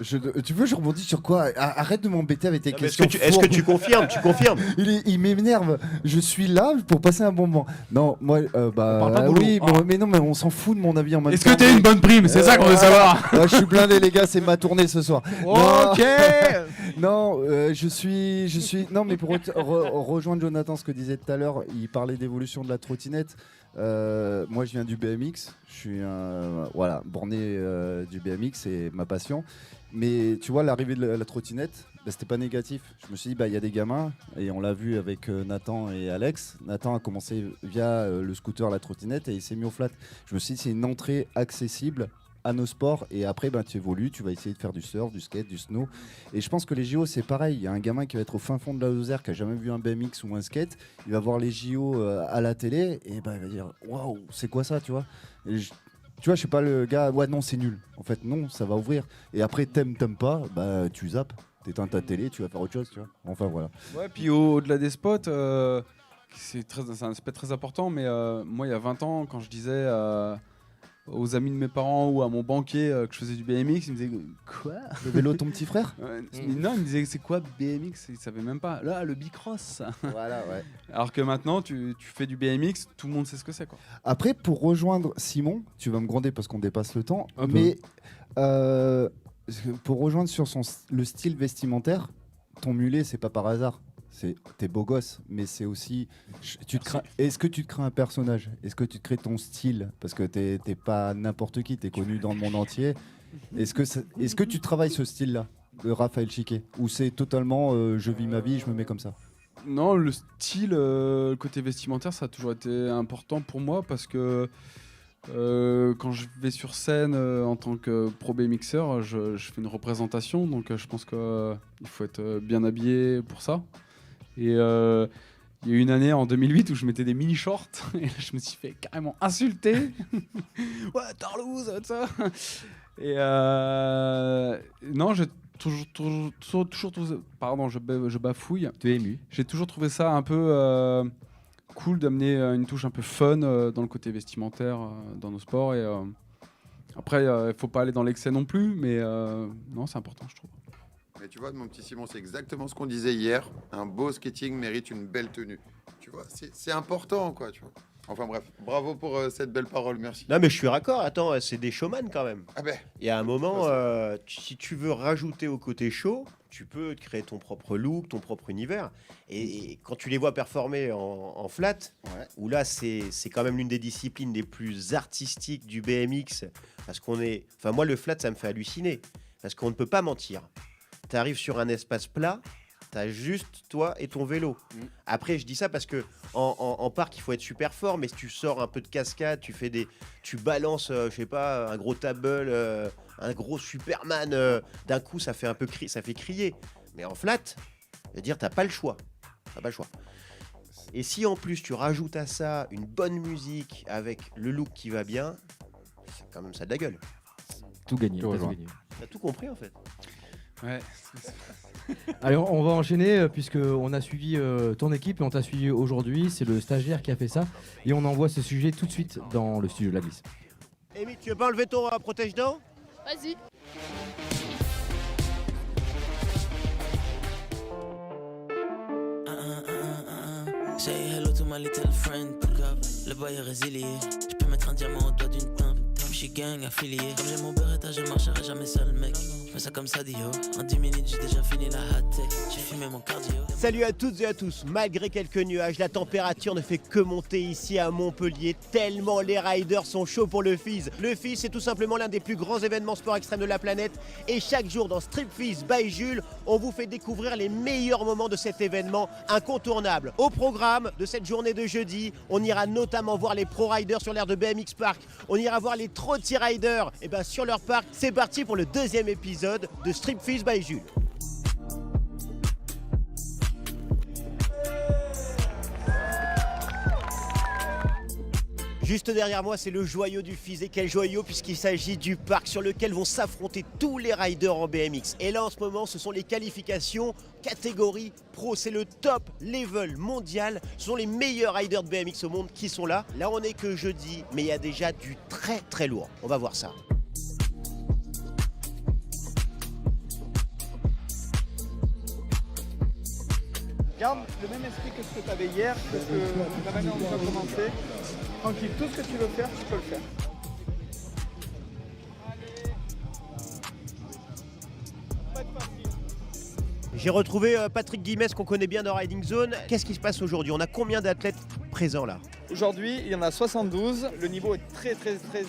Tu veux, je rebondis sur quoi? Arrête de m'embêter avec tes questions. Est-ce que tu confirmes? Tu confirmes? Il m'énerve. Je suis là pour passer un bon moment. Non, moi, parle pas boulot. oui, mais non, mais on s'en fout de mon avis en même temps. Est-ce que t'es une bonne prime? C'est ça qu'on veut savoir. Je suis blindé, les gars, c'est ma tournée ce soir. Ok. Non, je suis. Non, mais pour rejoindre Jonathan, ce que disait tout à l'heure, il parlait d'évolution de la trottinette. Moi, je viens du BMX. Je suis borné du BMX, c'est ma passion. Mais tu vois, l'arrivée de la trottinette, c'était pas négatif. Je me suis dit, il y a des gamins, et on l'a vu avec Nathan et Alex. Nathan a commencé via le scooter, la trottinette, et il s'est mis au flat. Je me suis dit, c'est une entrée accessible à nos sports, et après tu évolues, tu vas essayer de faire du surf, du skate, du snow. Et je pense que les JO, c'est pareil. Il y a un gamin qui va être au fin fond de la Lozère, qui a jamais vu un BMX ou un skate, il va voir les JO à la télé, et il va dire, waouh, c'est quoi ça, tu vois? Tu vois, je sais pas, le gars, ouais, non, c'est nul. En fait, non, ça va ouvrir. Et après, t'aimes pas, tu zappes. T'éteins ta télé, tu vas faire autre chose, tu vois. Enfin, voilà. Ouais, puis au-delà des spots, c'est un aspect très important. Mais moi, il y a 20 ans, quand je disais aux amis de mes parents ou à mon banquier que je faisais du BMX, ils me disaient quoi? Le vélo de ton petit frère? Non, ils me disaient c'est quoi BMX? Ils savaient même pas. Là, le bicross. Voilà, ouais. Alors que maintenant, tu fais du BMX, tout le monde sait ce que c'est, quoi. Après, pour rejoindre Simon, tu vas me gronder parce qu'on dépasse le temps, Un peu. mais pour rejoindre sur le style vestimentaire, ton mulet, c'est pas par hasard. T'es beau gosse, mais c'est aussi. Est-ce que tu te crées un personnage? Est-ce que tu te crées ton style? Parce que t'es pas n'importe qui, t'es connu dans le monde entier. Est-ce que tu travailles ce style-là de Raphaël Chiquet? Ou c'est totalement je vis ma vie, je me mets comme ça? Non, le style, le côté vestimentaire, ça a toujours été important pour moi parce que quand je vais sur scène en tant que pro BMXer, je fais une représentation, donc je pense qu'il faut être bien habillé pour ça. Et il y a eu une année en 2008 où je mettais des mini shorts et là, je me suis fait carrément insulter. Ouais, tarlouse, ça. Et non, j'ai toujours trouvé. Pardon, je bafouille. Tu es ému. J'ai toujours trouvé ça un peu cool d'amener une touche un peu fun dans le côté vestimentaire dans nos sports. Et après, il faut pas aller dans l'excès non plus, mais non, c'est important, je trouve. Mais tu vois, mon petit Simon, c'est exactement ce qu'on disait hier. Un beau skating mérite une belle tenue. Tu vois, c'est important, quoi, tu vois. Enfin bref, bravo pour cette belle parole, merci. Non mais je suis raccord, attends, c'est des showman quand même. Ah ben. Il y a un moment, si tu veux rajouter au côté show, tu peux créer ton propre look, ton propre univers. Et quand tu les vois performer en flat, où là c'est quand même l'une des disciplines les plus artistiques du BMX, parce qu'on est... Enfin moi le flat ça me fait halluciner, parce qu'on ne peut pas mentir. Tu arrives sur un espace plat, t'as juste toi et ton vélo. Après, je dis ça parce que en parc, il faut être super fort, mais si tu sors un peu de cascade, tu balances, je sais pas, un gros table, un gros Superman, d'un coup, ça fait ça fait crier. Mais en flat, je veux dire, t'as pas le choix. Et si en plus tu rajoutes à ça une bonne musique avec le look qui va bien, c'est quand même ça de la gueule. Tout gagné. T'as tout compris en fait. Ouais. Allez, on va enchaîner puisqu'on a suivi ton équipe et on t'a suivi aujourd'hui. C'est le stagiaire qui a fait ça. Et on envoie ce sujet tout de suite dans le studio de la glisse. Amy, tu veux pas enlever ton protège-dents? Vas-y. Say hello to my little friend. Pick up, le boy est résilié. Je peux mettre un diamant au doigt d'une teinte. suis gang affilié. Comme j'ai mon Beretta, je marcherai jamais seul, mec. Je fais ça comme ça, Dio. En 10 minutes, j'ai déjà fini la hot tech. J'ai fumé mon cardio. Salut à toutes et à tous. Malgré quelques nuages, la température ne fait que monter ici à Montpellier, tellement les riders sont chauds pour le Fizz. Le Fizz, c'est tout simplement l'un des plus grands événements sport extrême de la planète. Et chaque jour dans Strip Fizz by Jules, on vous fait découvrir les meilleurs moments de cet événement incontournable. Au programme de cette journée de jeudi, on ira notamment voir les pro riders sur l'aire de BMX Park. On ira voir les Trotty Riders sur leur parc. C'est parti pour le deuxième épisode de Strip Fizz by Jules. Juste derrière moi, c'est le joyau du Fizz. Et quel joyau, puisqu'il s'agit du parc sur lequel vont s'affronter tous les riders en BMX. Et là, en ce moment, ce sont les qualifications catégorie pro. C'est le top level mondial. Ce sont les meilleurs riders de BMX au monde qui sont là. Là, on n'est que jeudi, mais il y a déjà du très très lourd. On va voir ça. Garde le même esprit que ce que tu avais hier, que la manière dont tu as commencé. Tranquille, tout ce que tu veux faire, tu peux le faire. J'ai retrouvé Patrick Guimès qu'on connaît bien dans Riding Zone. Qu'est-ce qui se passe aujourd'hui? On a combien d'athlètes présents là? Aujourd'hui, il y en a 72. Le niveau est très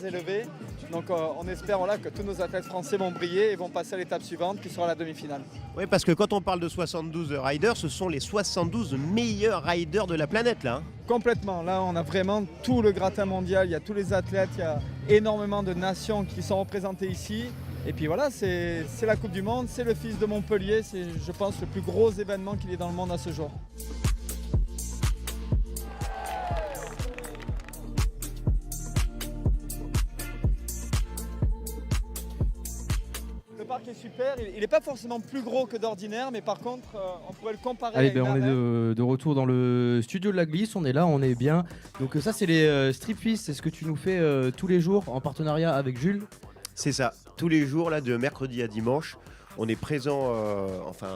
élevé. Donc on espère que tous nos athlètes français vont briller et vont passer à l'étape suivante qui sera la demi-finale. Oui, parce que quand on parle de 72 riders, ce sont les 72 meilleurs riders de la planète là. Complètement. Là, on a vraiment tout le gratin mondial. Il y a tous les athlètes, il y a énormément de nations qui sont représentées ici. Et puis voilà, c'est la Coupe du Monde, c'est le Fizz de Montpellier. C'est, je pense, le plus gros événement qu'il y ait dans le monde à ce jour. Le parc est super, il n'est pas forcément plus gros que d'ordinaire, mais par contre, on pourrait le comparer Allez, avec la on est mer. de retour dans le studio de la glisse, on est là, on est bien. Donc ça c'est les Strip Fizz, c'est ce que tu nous fais tous les jours en partenariat avec Jules. C'est ça, tous les jours là, de mercredi à dimanche, on est présent,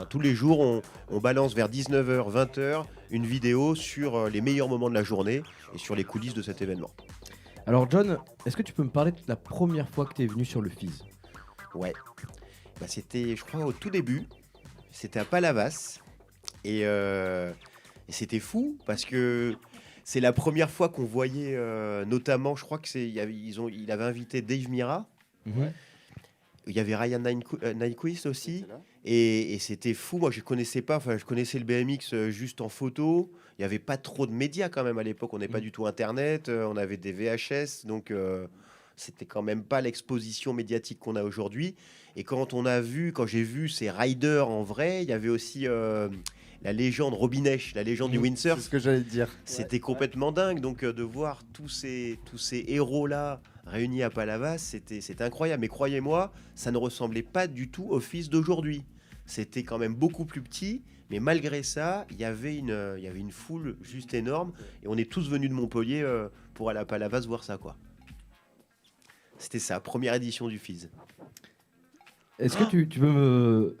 tous les jours, on balance vers 19h, 20h une vidéo sur les meilleurs moments de la journée et sur les coulisses de cet événement. Alors John, est-ce que tu peux me parler de la première fois que tu es venu sur le Fizz? Ouais, c'était je crois au tout début, c'était à Palavas et c'était fou parce que c'est la première fois qu'on voyait notamment, je crois que il avait invité Dave Mira. Ouais. Il y avait Ryan Nyquist aussi et c'était fou. Moi je connaissais pas, je connaissais le BMX juste en photo. Il n'y avait pas trop de médias quand même à l'époque, on n'est pas du tout internet, on avait des VHS, donc c'était quand même pas l'exposition médiatique qu'on a aujourd'hui. Et quand j'ai vu ces riders en vrai, il y avait aussi la légende Robinesh, la légende du windsurf. C'est ce que j'allais te dire. C'était complètement dingue, donc de voir tous ces héros là réunis à Palavas, c'était incroyable. Mais croyez-moi, ça ne ressemblait pas du tout au Fizz d'aujourd'hui. C'était quand même beaucoup plus petit, mais malgré ça, il y avait une foule juste énorme. Et on est tous venus de Montpellier pour aller à Palavas voir ça, quoi. C'était ça, première édition du Fizz. Est-ce que tu peux me...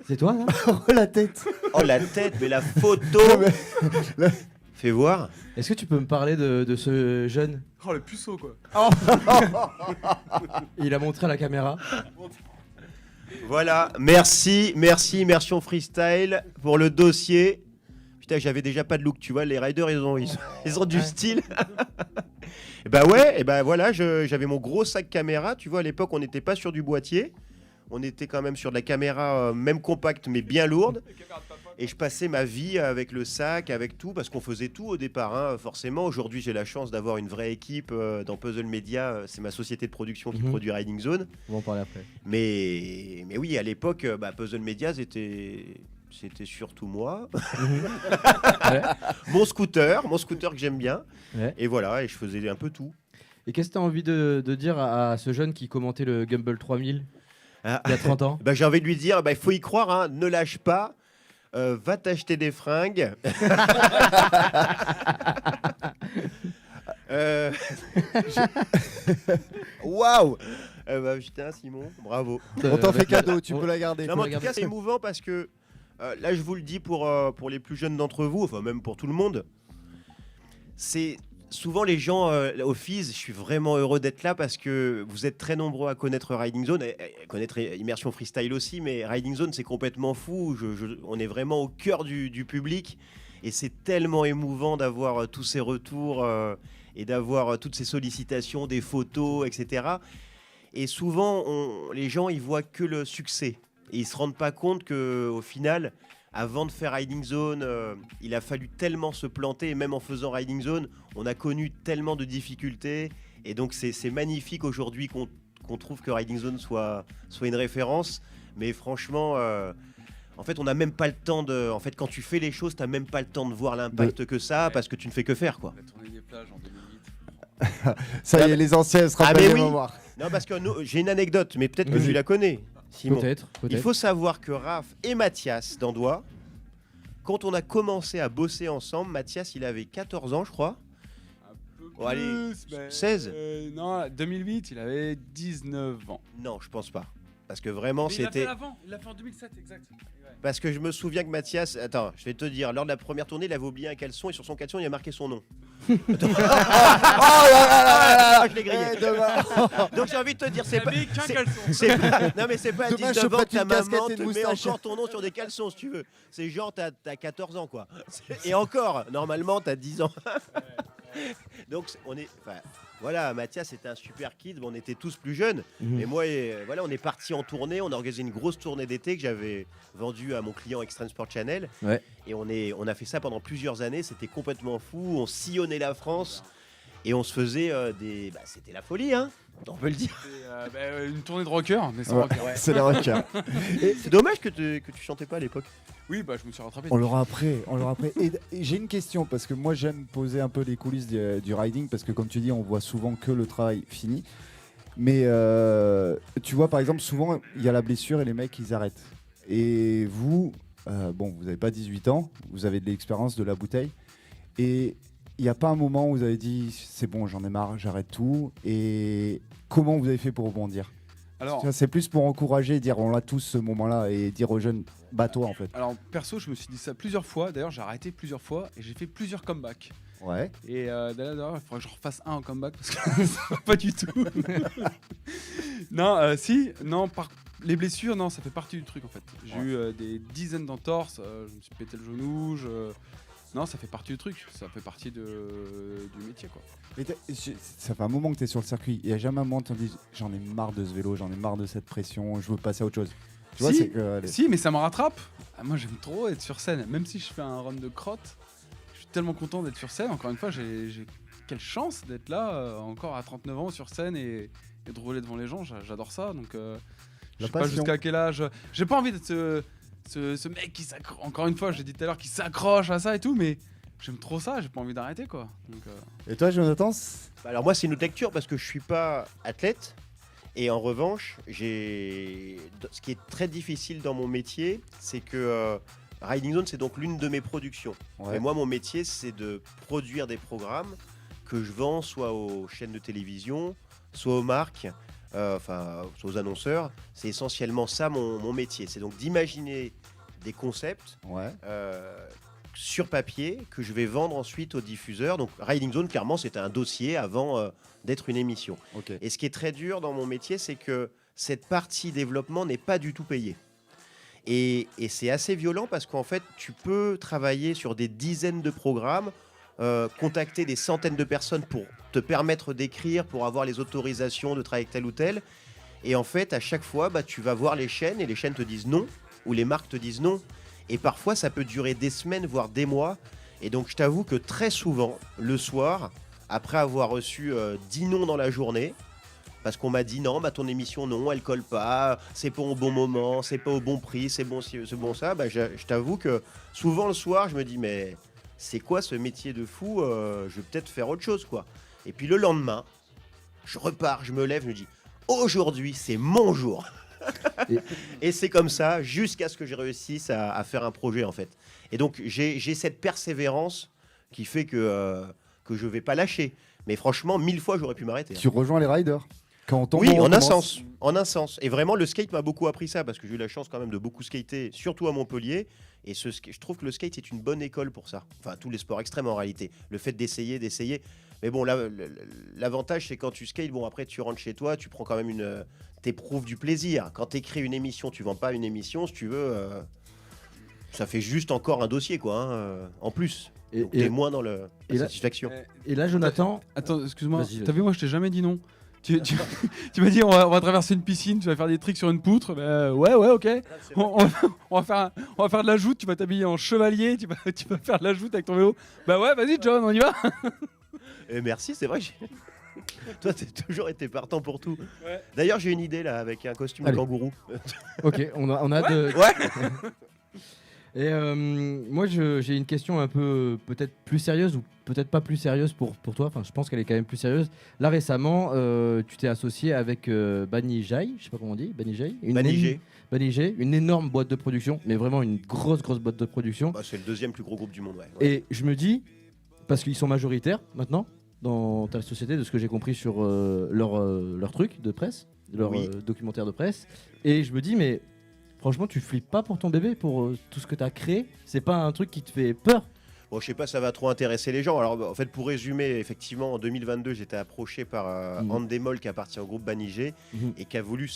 C'est toi là? Oh la tête! Oh la tête, mais la photo! Fais voir. Est-ce que tu peux me parler de ce jeune? Oh, le puceau, quoi. Il a montré à la caméra. Voilà, merci en freestyle pour le dossier. Putain, j'avais déjà pas de look, tu vois, les riders ils ont du style. Et voilà, j'avais mon gros sac caméra, tu vois, à l'époque on n'était pas sur du boîtier, on était quand même sur de la caméra même compacte mais bien lourde. Et je passais ma vie avec le sac, avec tout, parce qu'on faisait tout au départ, hein, forcément. Aujourd'hui, j'ai la chance d'avoir une vraie équipe dans Puzzle Media. C'est ma société de production qui produit Riding Zone. On va en parler après. Mais oui, à l'époque, Puzzle Media, c'était surtout moi. Ouais. Mon scooter que j'aime bien. Ouais. Et voilà, et je faisais un peu tout. Et qu'est-ce que tu as envie de dire à ce jeune qui commentait le Gumball 3000 il y a 30 ans? J'ai envie de lui dire, il faut y croire, hein, ne lâche pas. Va t'acheter des fringues. Waouh. Putain, Simon, bravo. On t'en fait cadeau, tu peux la garder. Non, mais en tout cas, c'est émouvant parce que là, je vous le dis pour les plus jeunes d'entre vous, enfin même pour tout le monde, c'est souvent les gens au FIS, je suis vraiment heureux d'être là parce que vous êtes très nombreux à connaître Riding Zone, et connaître Immersion Freestyle aussi, mais Riding Zone c'est complètement fou, on est vraiment au cœur du public et c'est tellement émouvant d'avoir tous ces retours et d'avoir toutes ces sollicitations, des photos, etc. Et souvent les gens ils voient que le succès et ils se rendent pas compte qu'au final, avant de faire Riding Zone, il a fallu tellement se planter, et même en faisant Riding Zone, on a connu tellement de difficultés. Et donc, c'est magnifique aujourd'hui qu'on trouve que Riding Zone soit une référence. Mais franchement, en fait, on n'a même pas le temps de. En fait, quand tu fais les choses, tu n'as même pas le temps de voir l'impact que ça a parce que tu ne fais que faire, quoi. La tournée des plages en 2008. Ça y est, les anciens se rappellent les mémoires. Non, parce que j'ai une anecdote, mais peut-être que tu la connais. Simon. Peut-être. Il faut savoir que Raph et Mathias d'Andois, quand on a commencé à bosser ensemble, Mathias il avait 14 ans je crois. Oh, allez, 16 Non, 2008 il avait 19 ans. Non, je pense pas. Parce que vraiment Mais c'était... il l'a fait en 2007 exact. Parce que je me souviens que Mathias... Attends, je vais te dire, lors de la première tournée, il avait oublié un caleçon et sur son caleçon, il a marqué son nom. Je l'ai grillé. Donc j'ai envie de te dire, c'est pas... Non mais c'est pas à 19 ans que ta maman te met encore ton nom sur des caleçons, si tu veux. C'est genre, t'as 14 ans, quoi. Et encore, normalement, t'as 10 ans. Donc on est... Enfin, voilà, Mathias était un super kid, on était tous plus jeunes. Mais moi, voilà, on est parti en tournée, on a organisé une grosse tournée d'été que j'avais vendue à mon client Extreme Sport Channel. Ouais. Et on a fait ça pendant plusieurs années, c'était complètement fou, on sillonnait la France et on se faisait des... Bah, c'était la folie, hein, on peut le dire. Une tournée de rocker, mais sans rocker. Ouais. C'est les rockers. C'est dommage que tu chantais pas à l'époque. Oui, bah je me suis rattrapé. On l'aura après. Et j'ai une question, parce que moi j'aime poser un peu les coulisses du riding, parce que comme tu dis, on voit souvent que le travail fini. Mais tu vois, par exemple, souvent il y a la blessure et les mecs ils arrêtent. Et vous, bon, vous n'avez pas 18 ans, vous avez de l'expérience, de la bouteille. Et il n'y a pas un moment où vous avez dit c'est bon, j'en ai marre, j'arrête tout. Et comment vous avez fait pour rebondir? Alors, c'est plus pour encourager, dire on l'a tous ce moment-là et dire aux jeunes bats-toi en fait. Alors perso, je me suis dit ça plusieurs fois. D'ailleurs, j'ai arrêté plusieurs fois et j'ai fait plusieurs comebacks. Ouais. Et d'ailleurs, il faudrait que je refasse un en comeback parce que ça va pas du tout. Non, les blessures, non, ça fait partie du truc en fait. J'ai eu des dizaines d'entorses. Je me suis pété le genou. Non, ça fait partie du truc. Ça fait partie du métier quoi. Mais ça fait un moment que tu es sur le circuit. Il n'y a jamais un moment où tu te dis j'en ai marre de ce vélo, j'en ai marre de cette pression, je veux passer à autre chose. Tu vois, si, mais ça me rattrape. Moi, j'aime trop être sur scène. Même si je fais un run de crotte, je suis tellement content d'être sur scène. Encore une fois, j'ai quelle chance d'être là, encore à 39 ans sur scène et de rouler devant les gens. J'adore ça. Donc, je sais pas jusqu'à quel âge. J'ai pas envie d'être ce mec qui s'accroche. Encore une fois, j'ai dit tout à l'heure, qui s'accroche à ça et tout, mais j'aime trop ça. J'ai pas envie d'arrêter quoi. Donc, Et toi, Jonathan? Alors moi, c'est une autre lecture parce que je suis pas athlète. Et en revanche, ce qui est très difficile dans mon métier, c'est que Riding Zone, c'est donc l'une de mes productions. Ouais. Et moi, mon métier, c'est de produire des programmes que je vends soit aux chaînes de télévision, soit aux marques, soit aux annonceurs. C'est essentiellement ça mon métier. C'est donc d'imaginer des concepts sur papier que je vais vendre ensuite aux diffuseurs. Donc Riding Zone, clairement, c'était un dossier avant d'être une émission. Okay. Et ce qui est très dur dans mon métier, c'est que cette partie développement n'est pas du tout payée. Et c'est assez violent parce qu'en fait, tu peux travailler sur des dizaines de programmes, contacter des centaines de personnes pour te permettre d'écrire, pour avoir les autorisations de travailler avec tel ou tel. Et en fait, à chaque fois, tu vas voir les chaînes et les chaînes te disent non, ou les marques te disent non. Et parfois, ça peut durer des semaines, voire des mois. Et donc, je t'avoue que très souvent, le soir, après avoir reçu 10 noms dans la journée, parce qu'on m'a dit non, ton émission, non, elle colle pas, c'est pas au bon moment, c'est pas au bon prix, c'est bon ci, c'est bon ça, je t'avoue que souvent le soir, je me dis mais c'est quoi ce métier de fou, je vais peut-être faire autre chose quoi. Et puis le lendemain, je repars, je me lève, je me dis aujourd'hui, c'est mon jour. Et c'est comme ça jusqu'à ce que je réussisse à faire un projet en fait. Et donc j'ai cette persévérance qui fait que je vais pas lâcher. Mais franchement, 1000 fois j'aurais pu m'arrêter. Tu rejoins les riders quand on oui, en un sens. Et vraiment, le skate m'a beaucoup appris ça parce que j'ai eu la chance quand même de beaucoup skater, surtout à Montpellier. Et je trouve que le skate c'est une bonne école pour ça. Enfin, tous les sports extrêmes en réalité. Le fait d'essayer. Mais bon, là, l'avantage c'est quand tu skates, bon après tu rentres chez toi, tu prends quand même t'éprouves du plaisir. Quand t'écris une émission, tu vends pas une émission, si tu veux, ça fait juste encore un dossier quoi, hein, en plus. Donc t'es moins dans la satisfaction. Et là, Jonathan... Attends, excuse-moi, Vas-y. t'as vu, moi je t'ai jamais dit non. Tu m'as dit on va traverser une piscine, tu vas faire des tricks sur une poutre. Bah, ouais, ok. On va faire de la joute, tu vas t'habiller en chevalier, tu vas faire de la joute avec ton vélo. Bah ouais, vas-y John, on y va. Et merci, c'est vrai que toi t'as toujours été partant pour tout. Ouais. D'ailleurs j'ai une idée là avec un costume de kangourou. Ok, on a de... Ouais. Et moi, j'ai une question un peu peut-être plus sérieuse ou peut-être pas plus sérieuse pour toi. Enfin, je pense qu'elle est quand même plus sérieuse. Là, récemment, tu t'es associé avec Banijay, je sais pas comment on dit, Banijay. Banijay, une énorme boîte de production, mais vraiment une grosse boîte de production. Bah, c'est le deuxième plus gros groupe du monde, ouais. Et je me dis, parce qu'ils sont majoritaires maintenant dans ta société, de ce que j'ai compris sur leur truc de presse, leur documentaire de presse, et je me dis, mais franchement, tu flippes pas pour ton bébé, pour tout ce que tu as créé? C'est pas un truc qui te fait peur? Bon, je sais pas, ça va trop intéresser les gens. Alors, en fait, pour résumer, effectivement, en 2022, j'étais approché par Andemol qui appartient au groupe Banijay et qui a voulu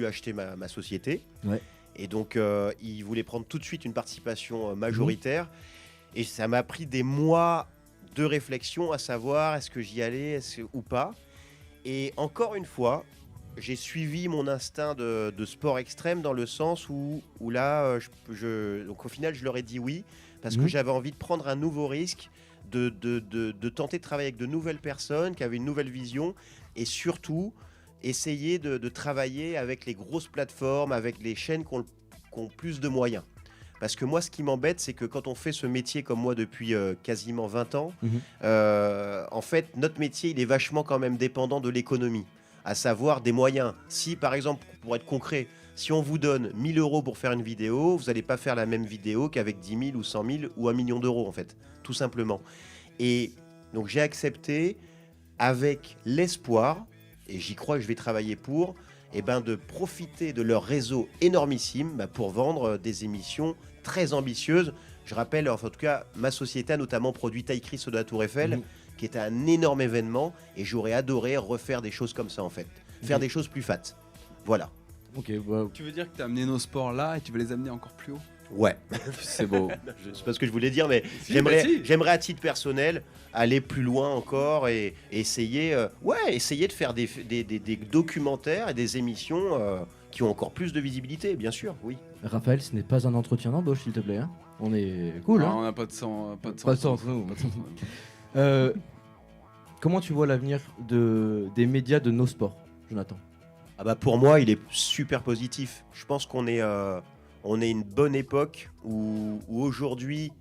acheter ma société. Ouais. Et donc, il voulait prendre tout de suite une participation majoritaire. Et ça m'a pris des mois de réflexion à savoir est-ce que j'y allais ou pas. Et encore une fois, j'ai suivi mon instinct de sport extrême dans le sens où là, donc au final, je leur ai dit oui parce que j'avais envie de prendre un nouveau risque, de tenter de travailler avec de nouvelles personnes qui avaient une nouvelle vision et surtout essayer de travailler avec les grosses plateformes, avec les chaînes qui ont plus de moyens. Parce que moi, ce qui m'embête, c'est que quand on fait ce métier comme moi depuis quasiment 20 ans, en fait, notre métier, il est vachement quand même dépendant de l'économie, à savoir des moyens. Si, par exemple, pour être concret, si on vous donne 1 000 € pour faire une vidéo, vous n'allez pas faire la même vidéo qu'avec 10 000 ou 100 000 ou 1 million d'euros, en fait, tout simplement. Et donc, j'ai accepté avec l'espoir, et j'y crois que je vais travailler pour, de profiter de leur réseau énormissime pour vendre des émissions très ambitieuses. Je rappelle, en tout cas, ma société a notamment produit Taille Chris de la Tour Eiffel, qui était un énorme événement, et j'aurais adoré refaire des choses comme ça, en fait. Faire des choses plus fat. Voilà. Tu veux dire que tu as amené nos sports là et tu veux les amener encore plus haut? Ouais. C'est beau. C'est pas ce que je voulais dire, mais j'aimerais à titre personnel aller plus loin encore et essayer de faire des documentaires et des émissions qui ont encore plus de visibilité, bien sûr, oui. Raphaël, ce n'est pas un entretien d'embauche, s'il te plaît. Hein, on est cool. Non, hein, on n'a pas de sang. Pas de sang entre nous. Comment tu vois l'avenir des médias de nos sports, Jonathan? Pour moi, il est super positif. Je pense qu'on est une bonne époque où aujourd'hui,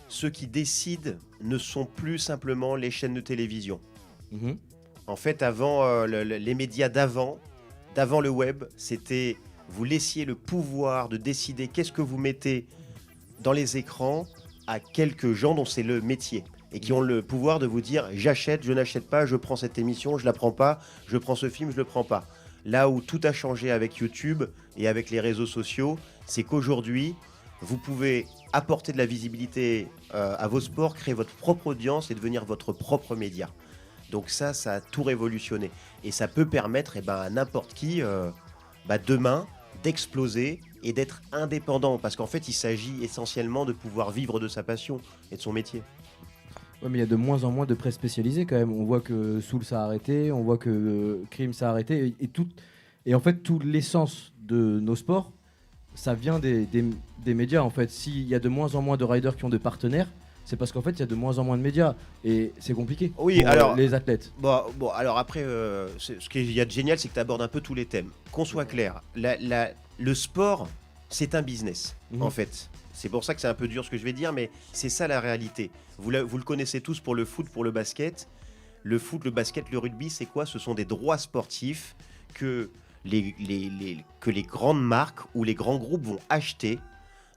ceux qui décident ne sont plus simplement les chaînes de télévision. En fait, avant, les médias d'avant le web, c'était vous laissiez le pouvoir de décider qu'est-ce que vous mettez dans les écrans à quelques gens dont c'est le métier et qui ont le pouvoir de vous dire j'achète, je n'achète pas, je prends cette émission, je la prends pas, je prends ce film, je le prends pas. Là où tout a changé avec YouTube et avec les réseaux sociaux, c'est qu'aujourd'hui, vous pouvez apporter de la visibilité à vos sports, créer votre propre audience et devenir votre propre média. Donc ça a tout révolutionné. Et ça peut permettre à n'importe qui, demain, d'exploser et d'être indépendant. Parce qu'en fait, il s'agit essentiellement de pouvoir vivre de sa passion et de son métier. Ouais, mais il y a de moins en moins de presse spécialisée quand même. On voit que Soul ça a arrêté, on voit que Crime ça a arrêté. Et en fait, toute l'essence de nos sports, ça vient des médias. En fait, s'il y a de moins en moins de riders qui ont des partenaires, c'est parce qu'en fait, il y a de moins en moins de médias. Et c'est compliqué pour les athlètes. Bon, alors après, ce qu'il y a de génial, c'est que tu abordes un peu tous les thèmes. Qu'on soit clair, le sport, c'est un business, en fait. C'est pour ça que c'est un peu dur ce que je vais dire, mais c'est ça la réalité. Vous le connaissez tous pour le foot, pour le basket. Le foot, le basket, le rugby, c'est quoi? Ce sont des droits sportifs que les grandes marques ou les grands groupes vont acheter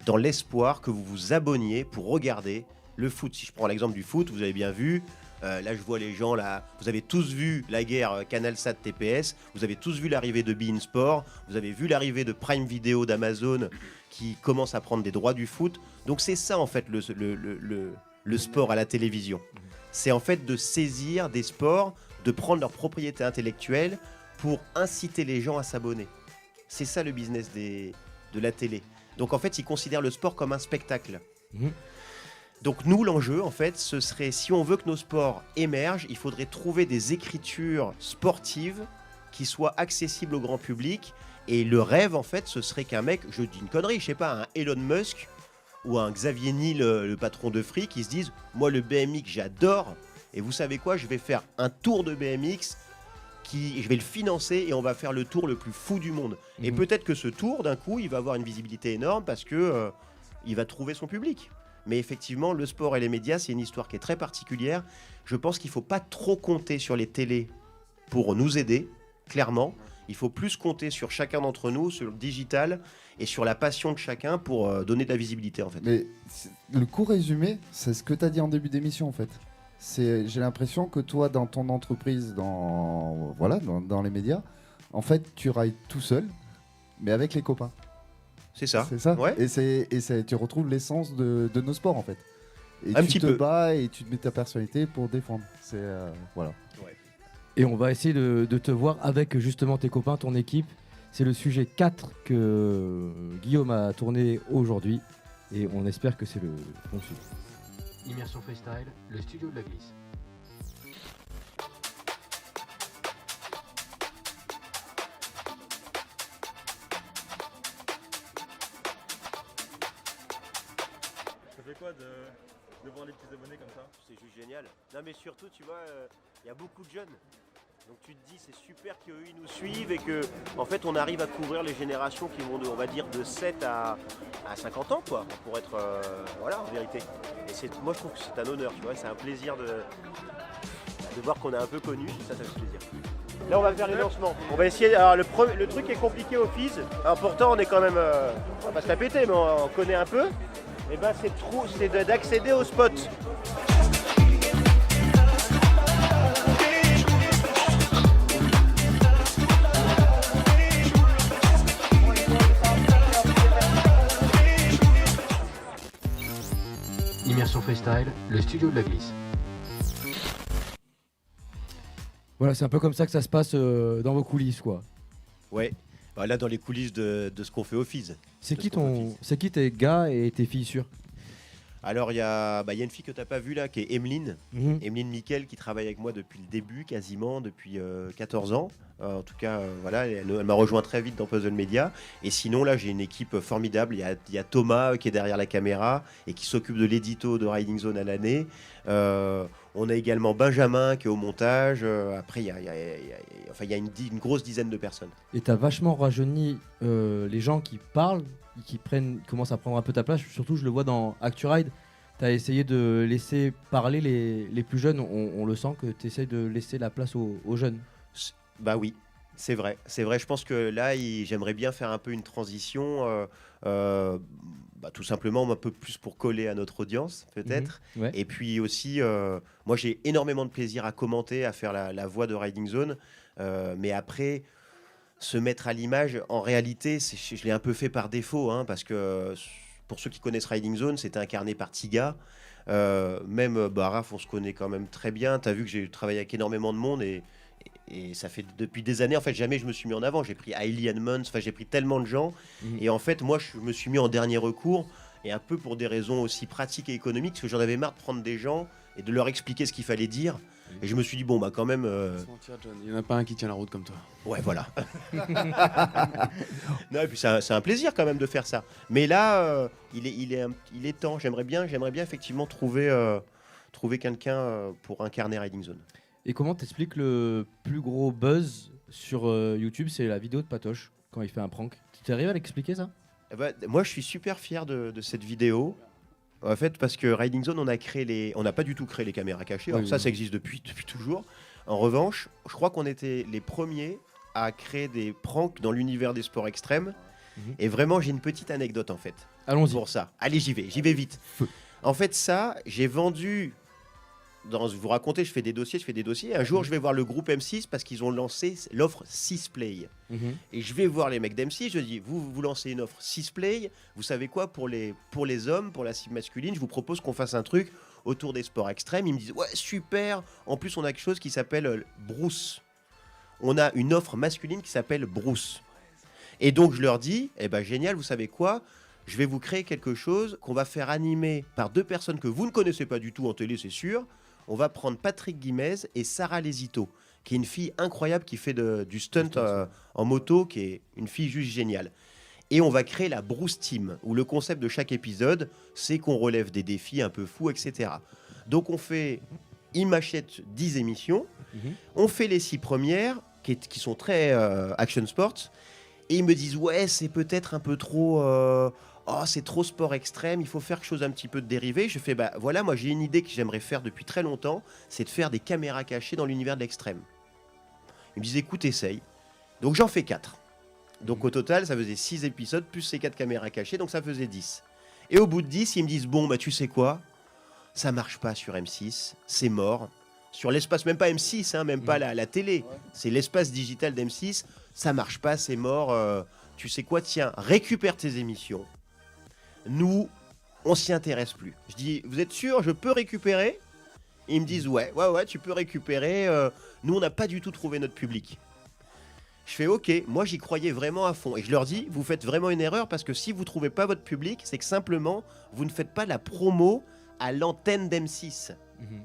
dans l'espoir que vous vous abonniez pour regarder le foot. Si je prends l'exemple du foot, vous avez bien vu, Là, je vois les gens, là, vous avez tous vu la guerre CanalSat TPS, vous avez tous vu l'arrivée de beIN Sport, vous avez vu l'arrivée de Prime Video d'Amazon qui commence à prendre des droits du foot. Donc c'est ça en fait le sport à la télévision. C'est en fait de saisir des sports, de prendre leur propriété intellectuelle pour inciter les gens à s'abonner. C'est ça le business de la télé. Donc en fait, ils considèrent le sport comme un spectacle. Donc nous, l'enjeu, en fait, ce serait, si on veut que nos sports émergent, il faudrait trouver des écritures sportives qui soient accessibles au grand public. Et le rêve, en fait, ce serait qu'un mec, je dis une connerie, je sais pas, un Elon Musk ou un Xavier Niel, le patron de Free, qui se disent, moi, le BMX, j'adore. Et vous savez quoi, je vais faire un tour de BMX, je vais le financer et on va faire le tour le plus fou du monde. Et peut-être que ce tour, d'un coup, il va avoir une visibilité énorme parce que il va trouver son public. Mais effectivement, le sport et les médias, c'est une histoire qui est très particulière. Je pense qu'il ne faut pas trop compter sur les télés pour nous aider, clairement. Il faut plus compter sur chacun d'entre nous, sur le digital et sur la passion de chacun pour donner de la visibilité, en fait. Mais le court résumé, c'est ce que tu as dit en début d'émission, en fait. J'ai l'impression que toi, dans ton entreprise, dans les médias, en fait, tu railles tout seul, mais avec les copains. C'est ça. C'est ça. Ouais. Et tu retrouves l'essence de nos sports, en fait. Et Un tu petit te peu. bats et tu te mets ta personnalité pour défendre. C'est voilà. Ouais. Et on va essayer de te voir avec justement tes copains, ton équipe. C'est le sujet 4 que Guillaume a tourné aujourd'hui. Et on espère que c'est le bon sujet. Immersion Freestyle, le studio de la glisse. Ça fait quoi de voir les petits abonnés comme ça? C'est juste génial. Non mais surtout, tu vois, il y a beaucoup de jeunes. Donc tu te dis, c'est super qu'eux, ils nous suivent et que, en fait, on arrive à couvrir les générations qui vont, on va dire, de 7 à 50 ans, quoi, pour être, voilà, en vérité. Et moi, je trouve que c'est un honneur, tu vois, c'est un plaisir de voir qu'on est un peu connu, ça fait plaisir. Là, on va faire les lancements. On va essayer, alors le truc est compliqué au FIS. Alors pourtant, on est quand même, on va pas se la péter, mais on connaît un peu. Et ben, c'est d'accéder au spot. Immersion Freestyle, le studio de la glisse. Voilà, c'est un peu comme ça que ça se passe dans vos coulisses, quoi. Ouais, bah là dans les coulisses de ce qu'on fait au FIS. C'est qui tes gars et tes filles sûres? Alors il y a une fille que tu n'as pas vue là, qui est Emeline. Emeline Miquel, qui travaille avec moi depuis le début, quasiment, depuis 14 ans. En tout cas, voilà, elle m'a rejoint très vite dans Puzzle Media. Et sinon, là, j'ai une équipe formidable. Il y a Thomas qui est derrière la caméra et qui s'occupe de l'édito de Riding Zone à l'année. On a également Benjamin qui est au montage. Après, il y a une grosse dizaine de personnes. Et t'as vachement rajeuni les gens qui parlent, qui commencent à prendre un peu ta place. Surtout, je le vois dans ActuRide. T'as essayé de laisser parler les plus jeunes. On le sent que tu essaies de laisser la place aux jeunes. Bah oui, c'est vrai. C'est vrai. Je pense que là, j'aimerais bien faire un peu une transition. Tout simplement un peu plus pour coller à notre audience, peut-être. Ouais. Et puis aussi, moi, j'ai énormément de plaisir à commenter, à faire la voix de Riding Zone. Mais après, se mettre à l'image, en réalité, je l'ai un peu fait par défaut, hein, parce que pour ceux qui connaissent Riding Zone, c'était incarné par Tiga. Même Raph, on se connaît quand même très bien. Tu as vu que j'ai travaillé avec énormément de monde et ça fait depuis des années, en fait, jamais je me suis mis en avant. J'ai pris Hailey Edmonds, j'ai pris tellement de gens. Et en fait, moi, je me suis mis en dernier recours, et un peu pour des raisons aussi pratiques et économiques, parce que j'en avais marre de prendre des gens et de leur expliquer ce qu'il fallait dire. Et je me suis dit, bon, bah quand même... Il n'y en a pas un qui tient la route comme toi. Ouais, voilà. Non, et puis c'est un plaisir quand même de faire ça. Mais là, il est temps. J'aimerais bien effectivement trouver quelqu'un pour incarner Riding Zone. Et comment t'expliques le plus gros buzz sur YouTube? C'est la vidéo de Patoche, quand il fait un prank. Tu arrives à l'expliquer, ça? Moi, je suis super fier de cette vidéo. En fait, parce que Riding Zone, on n'a pas du tout créé les caméras cachées. Alors, ça existe depuis toujours. En revanche, je crois qu'on était les premiers à créer des pranks dans l'univers des sports extrêmes. Et vraiment, j'ai une petite anecdote, en fait. Allons-y. Pour ça. Allez, j'y vais vite. En fait, ça, j'ai vendu vous racontez, je fais des dossiers. Un jour, je vais voir le groupe M6 parce qu'ils ont lancé l'offre 6play. Et je vais voir les mecs d'M6, je dis, vous lancez une offre 6play, vous savez quoi, pour les hommes, pour la cible masculine, je vous propose qu'on fasse un truc autour des sports extrêmes. Ils me disent, ouais, super. En plus, on a quelque chose qui s'appelle Bruce. On a une offre masculine qui s'appelle Bruce. Et donc, je leur dis, eh ben génial, vous savez quoi, je vais vous créer quelque chose qu'on va faire animer par 2 personnes que vous ne connaissez pas du tout en télé, c'est sûr. On va prendre Patrick Guimez et Sarah Lesito, qui est une fille incroyable qui fait du stunt en moto, qui est une fille juste géniale. Et on va créer la Bruce Team, où le concept de chaque épisode, c'est qu'on relève des défis un peu fous, etc. Donc ils m'achètent 10 émissions, on fait les 6 premières, qui sont très action sports, et ils me disent, ouais, c'est peut-être un peu trop... c'est trop sport extrême, il faut faire quelque chose un petit peu de dérivé. Je fais, bah voilà, moi j'ai une idée que j'aimerais faire depuis très longtemps, c'est de faire des caméras cachées dans l'univers de l'extrême. Ils me disent, écoute, essaye. Donc j'en fais 4. Donc au total, ça faisait 6 épisodes, plus ces 4 caméras cachées, donc ça faisait 10. Et au bout de 10, ils me disent, bon, bah tu sais quoi, ça marche pas sur M6, c'est mort. Sur l'espace, même pas M6, hein, même pas la télé, c'est l'espace digital d'M6, ça marche pas, c'est mort. Tu sais quoi, tiens, récupère tes émissions. Nous, on s'y intéresse plus. Je dis, vous êtes sûr, je peux récupérer? Et ils me disent, ouais, tu peux récupérer. Nous, on n'a pas du tout trouvé notre public. Je fais, ok, moi j'y croyais vraiment à fond. Et je leur dis, vous faites vraiment une erreur parce que si vous ne trouvez pas votre public, c'est que simplement, vous ne faites pas la promo à l'antenne d'M6.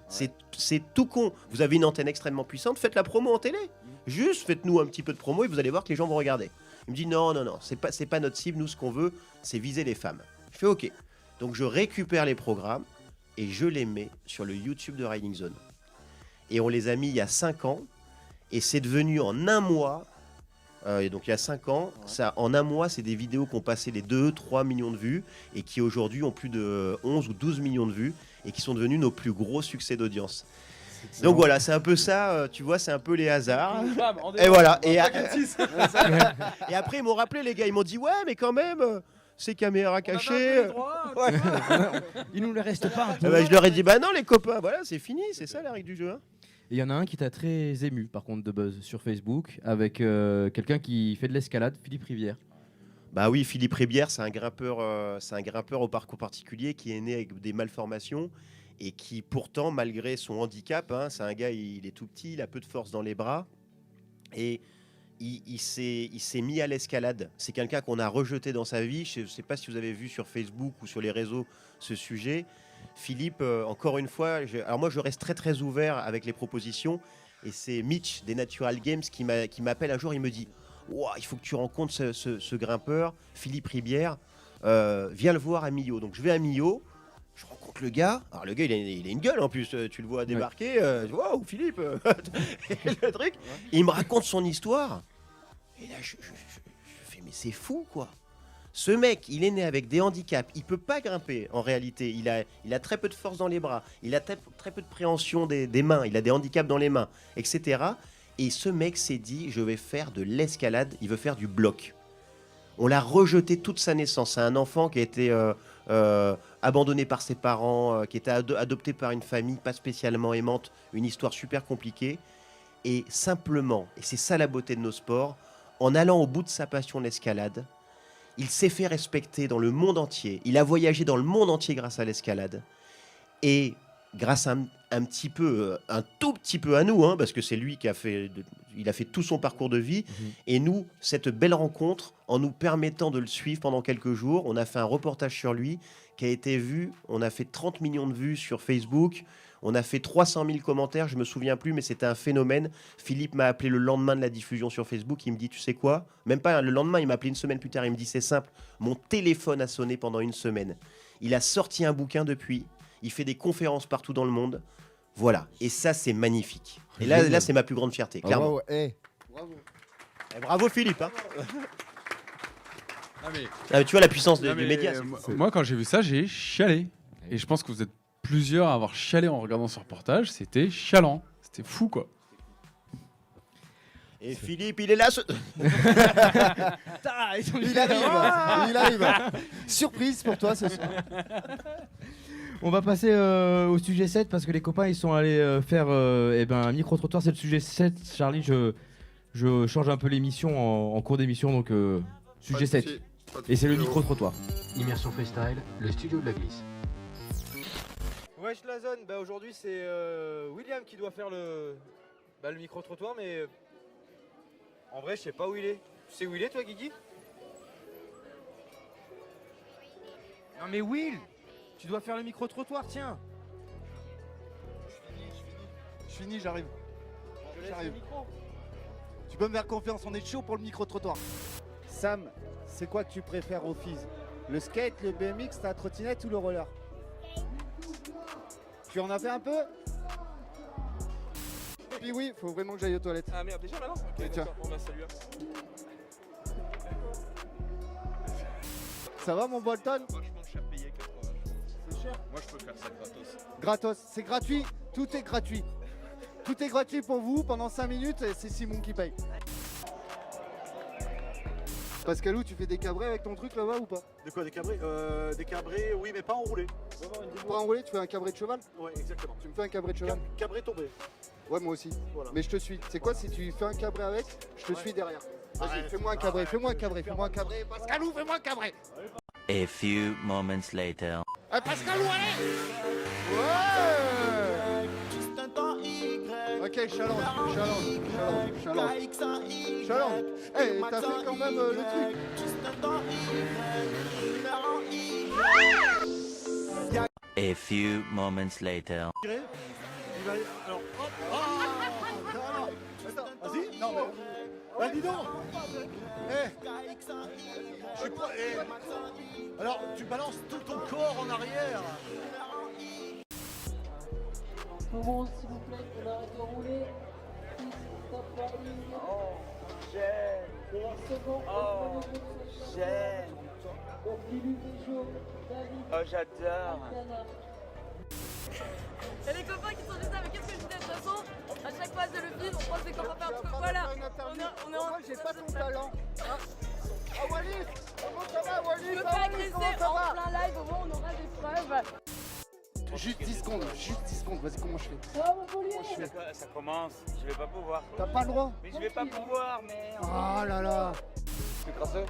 C'est tout con. Vous avez une antenne extrêmement puissante, faites la promo en télé. Juste faites-nous un petit peu de promo et vous allez voir que les gens vont regarder. Il me dit, non, c'est pas notre cible. Nous, ce qu'on veut, c'est viser les femmes. Je fais ok. Donc je récupère les programmes et je les mets sur le YouTube de Riding Zone. Et on les a mis il y a 5 ans. Et c'est devenu en un mois. Et donc il y a 5 ans, ça, en un mois, c'est des vidéos qui ont passé les 2-3 millions de vues et qui aujourd'hui ont plus de 11 ou 12 millions de vues et qui sont devenus nos plus gros succès d'audience. Donc voilà, c'est un peu ça, tu vois, c'est un peu les hasards. Et voilà. Et après, ils m'ont rappelé, les gars, ils m'ont dit, ouais, mais quand même, ces caméras cachées. Il nous le reste pas un peu. Je leur ai dit, bah non, les copains, voilà, c'est fini, c'est ça la règle du jeu. Hein. Il y en a un qui t'a très ému, par contre, de buzz sur Facebook, avec quelqu'un qui fait de l'escalade, Philippe Rivière. Bah oui, Philippe Rivière, c'est un grimpeur au parcours particulier qui est né avec des malformations et qui pourtant, malgré son handicap, hein, c'est un gars, il est tout petit, il a peu de force dans les bras et il s'est mis à l'escalade. C'est quelqu'un qu'on a rejeté dans sa vie. Je ne sais pas si vous avez vu sur Facebook ou sur les réseaux ce sujet. Philippe, encore une fois, alors moi je reste très très ouvert avec les propositions et c'est Mitch des Natural Games qui m'appelle un jour, il me dit wow, il faut que tu rencontres ce grimpeur, Philippe Rivière, viens le voir à Millau. Donc je vais à Millau, je rencontre le gars, alors le gars il a une gueule en plus, tu le vois débarquer, wow Philippe, le truc, il me raconte son histoire et là je fais mais c'est fou quoi. Ce mec, il est né avec des handicaps, il peut pas grimper en réalité, il a très peu de force dans les bras, il a très peu de préhension des mains, il a des handicaps dans les mains, etc. Et ce mec s'est dit, je vais faire de l'escalade, il veut faire du bloc. On l'a rejeté toute sa naissance, c'est un enfant qui a été abandonné par ses parents, qui était adopté par une famille pas spécialement aimante, une histoire super compliquée. Et simplement, et c'est ça la beauté de nos sports, en allant au bout de sa passion de l'escalade, il s'est fait respecter dans le monde entier. Il a voyagé dans le monde entier grâce à l'escalade. Et grâce à un tout petit peu à nous, hein, parce que c'est lui qui a fait tout son parcours de vie. Et nous, cette belle rencontre, en nous permettant de le suivre pendant quelques jours, on a fait un reportage sur lui qui a été vu. On a fait 30 millions de vues sur Facebook. On a fait 300 000 commentaires, je me souviens plus, mais c'était un phénomène. Philippe m'a appelé le lendemain de la diffusion sur Facebook. Il me dit, tu sais quoi? Même pas le lendemain, il m'a appelé une semaine plus tard. Il me dit, c'est simple, mon téléphone a sonné pendant une semaine. Il a sorti un bouquin depuis. Il fait des conférences partout dans le monde. Voilà. Et ça, c'est magnifique. Et là c'est ma plus grande fierté, clairement. Bravo. Et bravo Philippe. Hein. Tu vois la puissance du média. Moi, quand j'ai vu ça, j'ai chialé. Et je pense que vous êtes plusieurs à avoir chialé en regardant ce reportage. C'était chialant. C'était fou, quoi. Et Philippe, il est là. Il arrive. Surprise pour toi ce soir. On va passer au sujet 7 parce que les copains ils sont allés faire un micro-trottoir. C'est le sujet 7. Charlie, je change un peu l'émission en cours d'émission, donc sujet 7. Et c'est le micro-trottoir. Immersion freestyle, le studio de la glisse. Wesh la zone, bah aujourd'hui c'est William qui doit faire le micro-trottoir, mais en vrai je sais pas où il est. Tu sais où il est toi Guigui? Non mais Will, tu dois faire le micro-trottoir, tiens. Je finis, j'arrive. J'arrive. Tu peux me faire confiance, on est chaud pour le micro-trottoir. Sam, c'est quoi que tu préfères au Fizz? Le skate, le BMX, la trottinette ou le roller? Tu en as fait un peu? Et puis oui, faut vraiment que j'aille aux toilettes. Ah merde, déjà maintenant? Ok, tiens. d'accord, bon bah salut. Ça va mon Bolton? Franchement, cher payé 80. C'est cher? Moi, je peux faire ça gratos. Gratos, c'est gratuit, tout est gratuit. Tout est gratuit pour vous pendant 5 minutes et c'est Simon qui paye. Pascalou, tu fais des cabrés avec ton truc là-bas ou pas? De quoi, des cabrés? Des cabrés, oui, mais pas enroulés. Pour enrouler, tu fais un cabré de cheval? Ouais, exactement. Tu me fais un cabré de cheval? Cabré tombé. Ouais, moi aussi. Voilà. Mais je te suis. C'est quoi si tu fais un cabré avec? Je te suis derrière. Vas-y, Arrête. fais-moi un cabré, fais-moi un cabré, fais-moi un cabré. Pascalou, fais-moi un cabré. A few moments later. Pascalou, allez! Ouais! Ok, challenge. Hey, t'as fait quand même le truc. A few moments later. Il va aller. Alors, hop. Oh, attends, vas-y. Non, mais. Bah, dis donc. Je suis pas. Alors, tu balances tout ton corps en arrière. Tout le monde, s'il vous plaît, on arrête de rouler. Oh, j'aime. Oh, j'aime. Oh, j'adore. Et les copains qui sont juste là, mais qu'est-ce que je disais? De toute façon, à chaque phase de le film, on pense des copains faire un truc. Voilà, on est en. Moi, j'ai pas ton talent. Ah, Wallis, comment ça va, Wallis? Je peux pas agresser en plein live, au moins on aura des preuves. Juste 10 secondes, vas-y, comment je fais? Ça commence, je vais pas pouvoir. T'as pas le droit? Mais je vais pas pouvoir, merde. Oh là là. Tu es crasseux?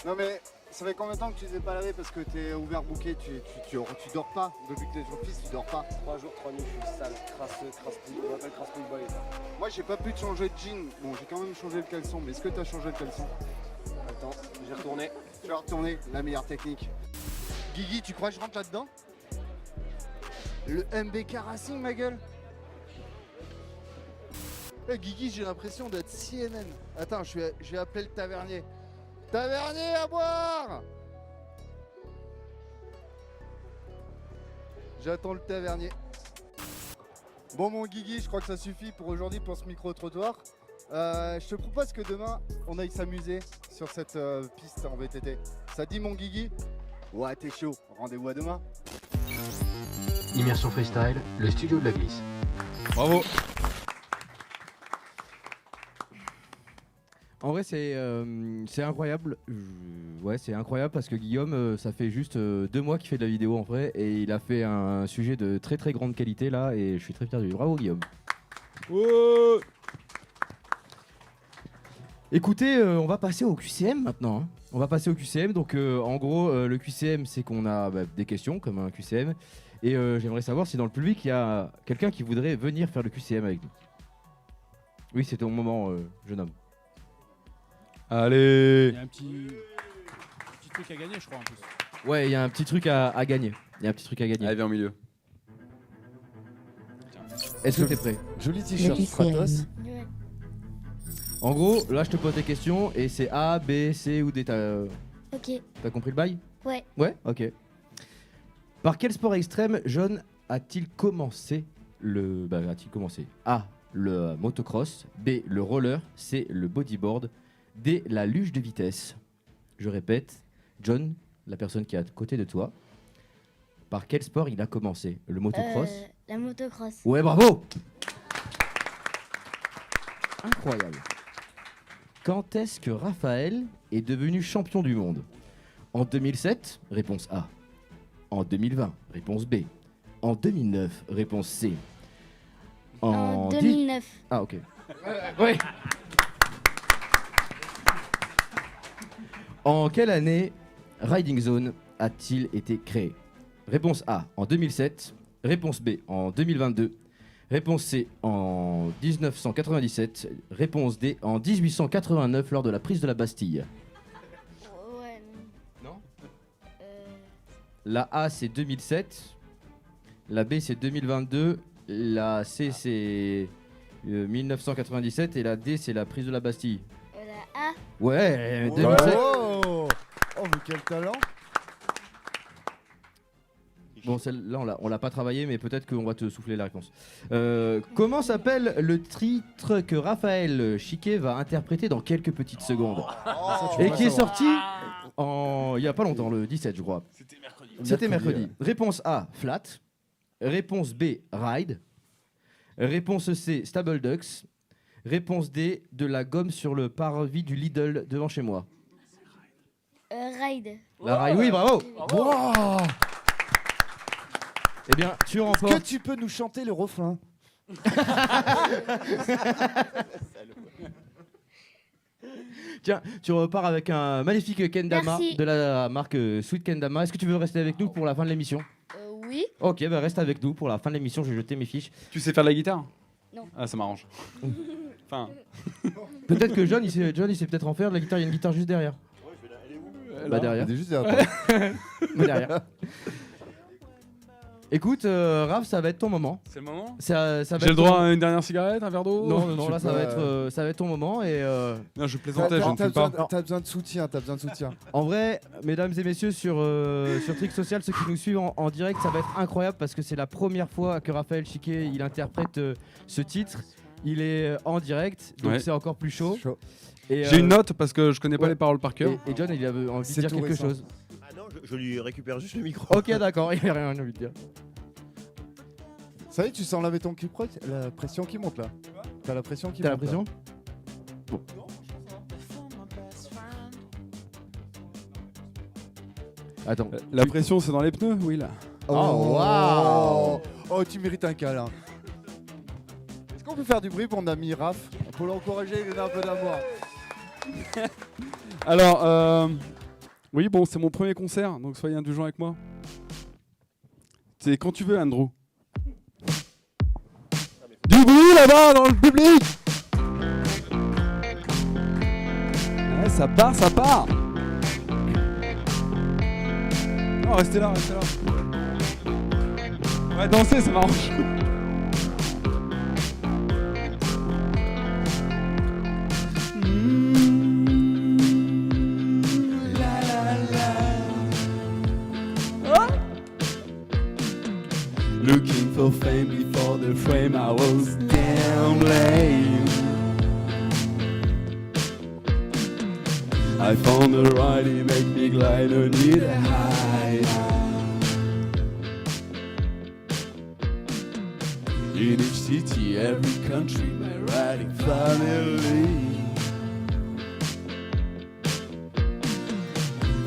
Non mais, ça fait combien de temps que tu les as pas lavés parce que t'es overbooké, tu dors pas, depuis que t'es sur piste, tu dors pas. 3 jours, 3 nuits, je suis sale, crasseux, crasse-pouille, on m'appelle crasse-pouille boy. Moi j'ai pas pu te changer de jean, bon j'ai quand même changé le caleçon, mais est-ce que t'as changé le caleçon? Attends, j'ai retourné. Tu vas retourner, la meilleure technique. Guigui, tu crois que je rentre là-dedans? Le MBK Racing, ma gueule. Guigui, j'ai l'impression d'être CNN. Attends, je vais appeler le tavernier. Tavernier à boire! J'attends le tavernier. Bon mon Guigui, je crois que ça suffit pour aujourd'hui pour ce micro-trottoir. Je te propose que demain, on aille s'amuser sur cette piste en VTT. Ça dit mon Guigui? Ouais, t'es chaud. Rendez-vous à demain. Immersion freestyle, le studio de la glisse. Bravo. En vrai, c'est incroyable. Ouais, c'est incroyable parce que Guillaume, ça fait juste 2 mois qu'il fait de la vidéo en vrai et il a fait un sujet de très très grande qualité là et je suis très fier de lui. Bravo Guillaume. Ouais. Écoutez, on va passer au QCM maintenant. Hein. On va passer au QCM. Donc, en gros, le QCM, c'est qu'on a des questions comme un QCM. Et j'aimerais savoir si dans le public, il y a quelqu'un qui voudrait venir faire le QCM avec nous. Oui, c'était au moment, jeune homme. Allez. Il y a un petit truc à gagner, je crois, en plus. Ouais, il y a un petit truc à gagner. Allez, viens au milieu. Est-ce que t'es prêt? Joli t-shirt, Kratos. En gros, là, je te pose des questions et c'est A, B, C ou D. Ok. T'as compris le bail? Ouais. Ouais, ok. Par quel sport extrême John a-t-il commencé A, le motocross, B, le roller, C, le bodyboard, D, la luge de vitesse. Je répète, John, la personne qui est à côté de toi, par quel sport il a commencé? Le motocross? La motocross. Ouais, bravo! Incroyable. Quand est-ce que Raphaël est devenu champion du monde? En 2007, réponse A. En 2020, réponse B. En 2009. Réponse C. En 2009. Ah, ok. Ouais. En quelle année Riding Zone a-t-il été créé? Réponse A, en 2007. Réponse B, en 2022. Réponse C, en 1997. Réponse D, en 1889, lors de la prise de la Bastille. Ouais. Non. La A, c'est 2007. La B, c'est 2022. La C, c'est 1997. Et la D, c'est la prise de la Bastille. La A. Ouais, 2007. Oh, mais quel talent! Bon, celle-là, on l'a pas travaillé, mais peut-être qu'on va te souffler la réponse. Comment s'appelle le titre que Raphaël Chiquet va interpréter dans quelques petites secondes et qui est sorti il y a pas longtemps, le 17, je crois. C'était mercredi. Réponse A, Flat. Réponse B, Ride. Réponse C, Stable Ducks. Réponse D, de la gomme sur le parvis du Lidl devant chez moi. Ride. La Ride, oui, bravo. Wow. Eh bien, tu remportes. Est-ce que tu peux nous chanter le refrain? Tiens, tu repars avec un magnifique kendama Merci. de la marque Sweet Kendama. Est-ce que tu veux rester avec nous pour la fin de l'émission? Oui. Ok, bah reste avec nous pour la fin de l'émission. Je vais jeter mes fiches. Tu sais faire de la guitare? Non. Ah, ça m'arrange. Enfin. Peut-être que John, il sait peut-être en faire de la guitare. Il y a une guitare juste derrière. Bah derrière. Elle est juste derrière. Bah derrière. Écoute, Raph, ça va être ton moment. C'est le moment. Ça va J'ai être le droit ton- à une dernière cigarette, un verre d'eau? Non, là, ça va être ton moment. Et, Non, je plaisantais, je ne fume pas. T'as besoin de soutien, En vrai, mesdames et messieurs, sur Trix Social, ceux qui nous suivent en direct, ça va être incroyable parce que c'est la première fois que Raphaël Chiquet il interprète ce titre. Il est en direct, donc Ouais. c'est encore plus chaud. Et, J'ai une note parce que je connais pas les paroles par cœur. Et John, il avait envie de C'est dire tout quelque récent. chose. Ah non, je lui récupère juste le micro. Ok, d'accord, il a rien envie de dire. Ça y est, tu sens la pression qui monte là. T'as la pression qui T'as monte. la pression? Bon. Attends. La pression, c'est dans les pneus, oui, là. Oh, waouh. Oh, tu mérites un câlin. Est-ce qu'on peut faire du bruit pour mon ami Raph? Pour l'encourager, il donner un peu d'amour. Alors, oui, bon, c'est mon premier concert, donc soyez indulgents avec moi. C'est quand tu veux, Andrew. Du bruit là-bas dans le public. Ouais, ça part, ça part. Non, restez là, restez là. Ouais, danser, ça m'arrange. Looking for fame before the frame, I was damn lame. I found the right, it make me glide, no need to hide. In each city, every country, my riding family.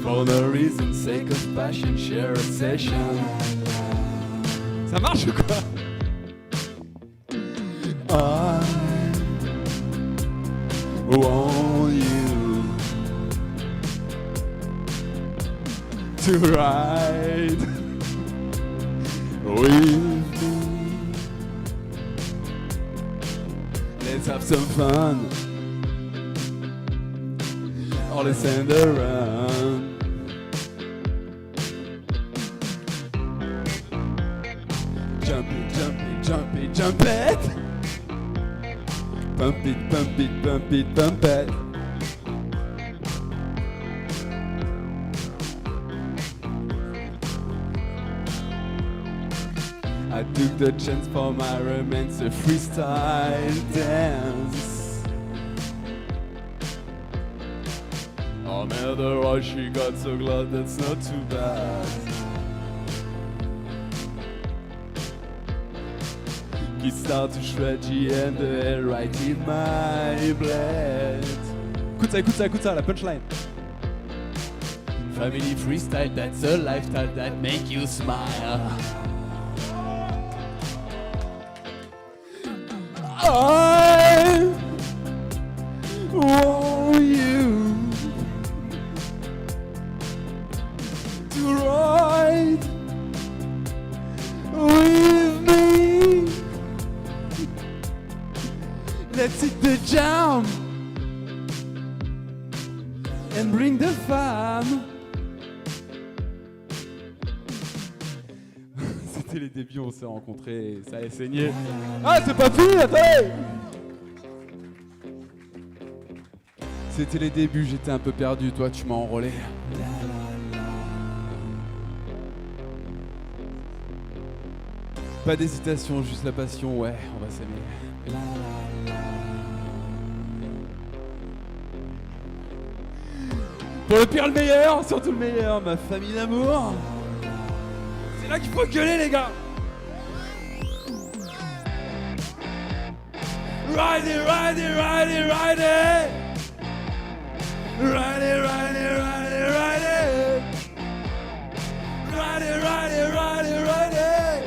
For the reason, sake of passion, share a session. Ça marche ou quoi? I want you to ride with me. Let's have some fun. All the sand around. Jump it, jump it, jump it, jump it. Pump it, pump it, pump it, pump it. I took the chance for my romance, a freestyle dance. Oh, man, the rush, she got so glad, that's not too bad. Kids start to shred the and the air right in my blood. Écoute ça, la punchline. Family freestyle, that's a lifestyle that make you smile. I want you to ride with me. Let's hit the jam and bring the fun. C'était les débuts, on s'est rencontrés, ça a saigné. Ah, c'est pas fini, attendez! C'était les débuts, j'étais un peu perdu, toi tu m'as enrôlé. Pas d'hésitation, juste la passion, ouais, on va s'aimer. Pour le pire, le meilleur, surtout le meilleur, ma famille d'amour. C'est là qu'il faut gueuler, les gars. Ride it, ride it, ride it, ride it. Ride it, ride it, ride it, ride it. Ride it, ride it, ride it, ride it.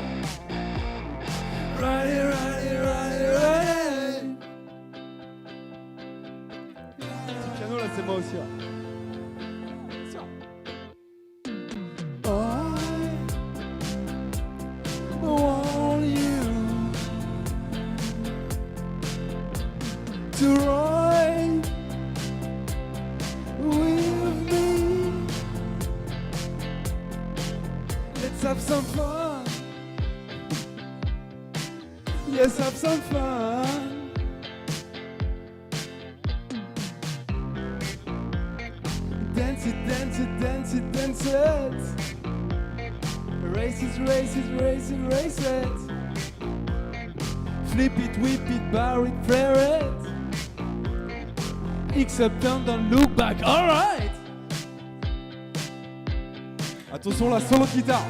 Ride it, ride it, ride it, ride it. Petit piano là, c'est moi aussi. Là. I want you to ride with me. Let's have some fun. Yes, have some fun. Dance it, dance it, dance it, dance it. Race it, race it, race it, race it. Flip it, whip it, bar it, flare it. X up, down, don't look back, alright. Attention, la solo de guitare.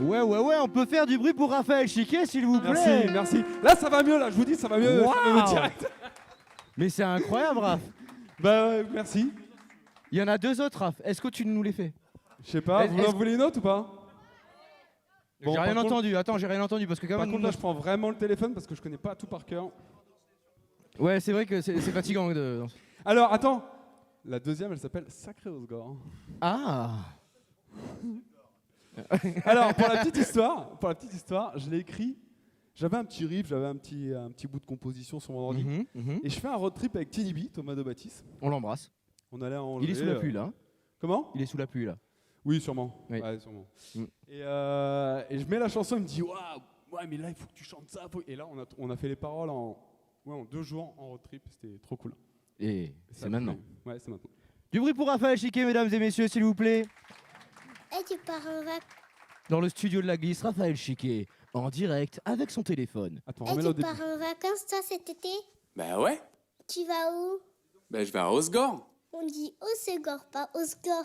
Ouais, on peut faire du bruit pour Raphaël Chiquet, s'il vous plaît. Merci, merci. Là, ça va mieux, là, je vous dis, ça va mieux. Wow. Ça va mieux direct. Mais c'est incroyable, Raph. Bah, merci. Il y en a deux autres, Raph. Est-ce que tu nous les fais? Je sais pas, vous en voulez une autre ou pas? Bon, j'ai rien entendu. Attends, j'ai rien entendu parce que quand Par même. contre, là, je prends vraiment le téléphone parce que je connais pas tout par cœur. Ouais, c'est vrai que c'est fatigant de. Alors, attends. La deuxième, elle s'appelle Sacré Osgore. Ah. Alors, pour la petite histoire, je l'ai écrit. J'avais un petit riff, j'avais un petit bout de composition sur mon ordi. Et je fais un road trip avec Tiny B, Thomas de Baptiste. On l'embrasse. On allait à Angers. Il est sous la pluie, là. Hein. Comment? Il est sous la pluie, là. Oui, sûrement. Oui. Ouais, sûrement. Et je mets la chanson, il me dit waouh, ouais, mais là, il faut que tu chantes ça. Et là, on a fait les paroles en 2 jours en road trip. C'était trop cool. Et c'est maintenant. Ouais, c'est maintenant. Du bruit pour Raphaël Chiquet, mesdames et messieurs, s'il vous plaît. Et tu pars en vacances. Dans le studio de la glisse, Raphaël Chiquet, en direct avec son téléphone. Attends, Et tu pars en vacances, toi, cet été? Bah ouais. Tu vas où? Bah je vais à Osgore. On dit Osgore, pas Osgore.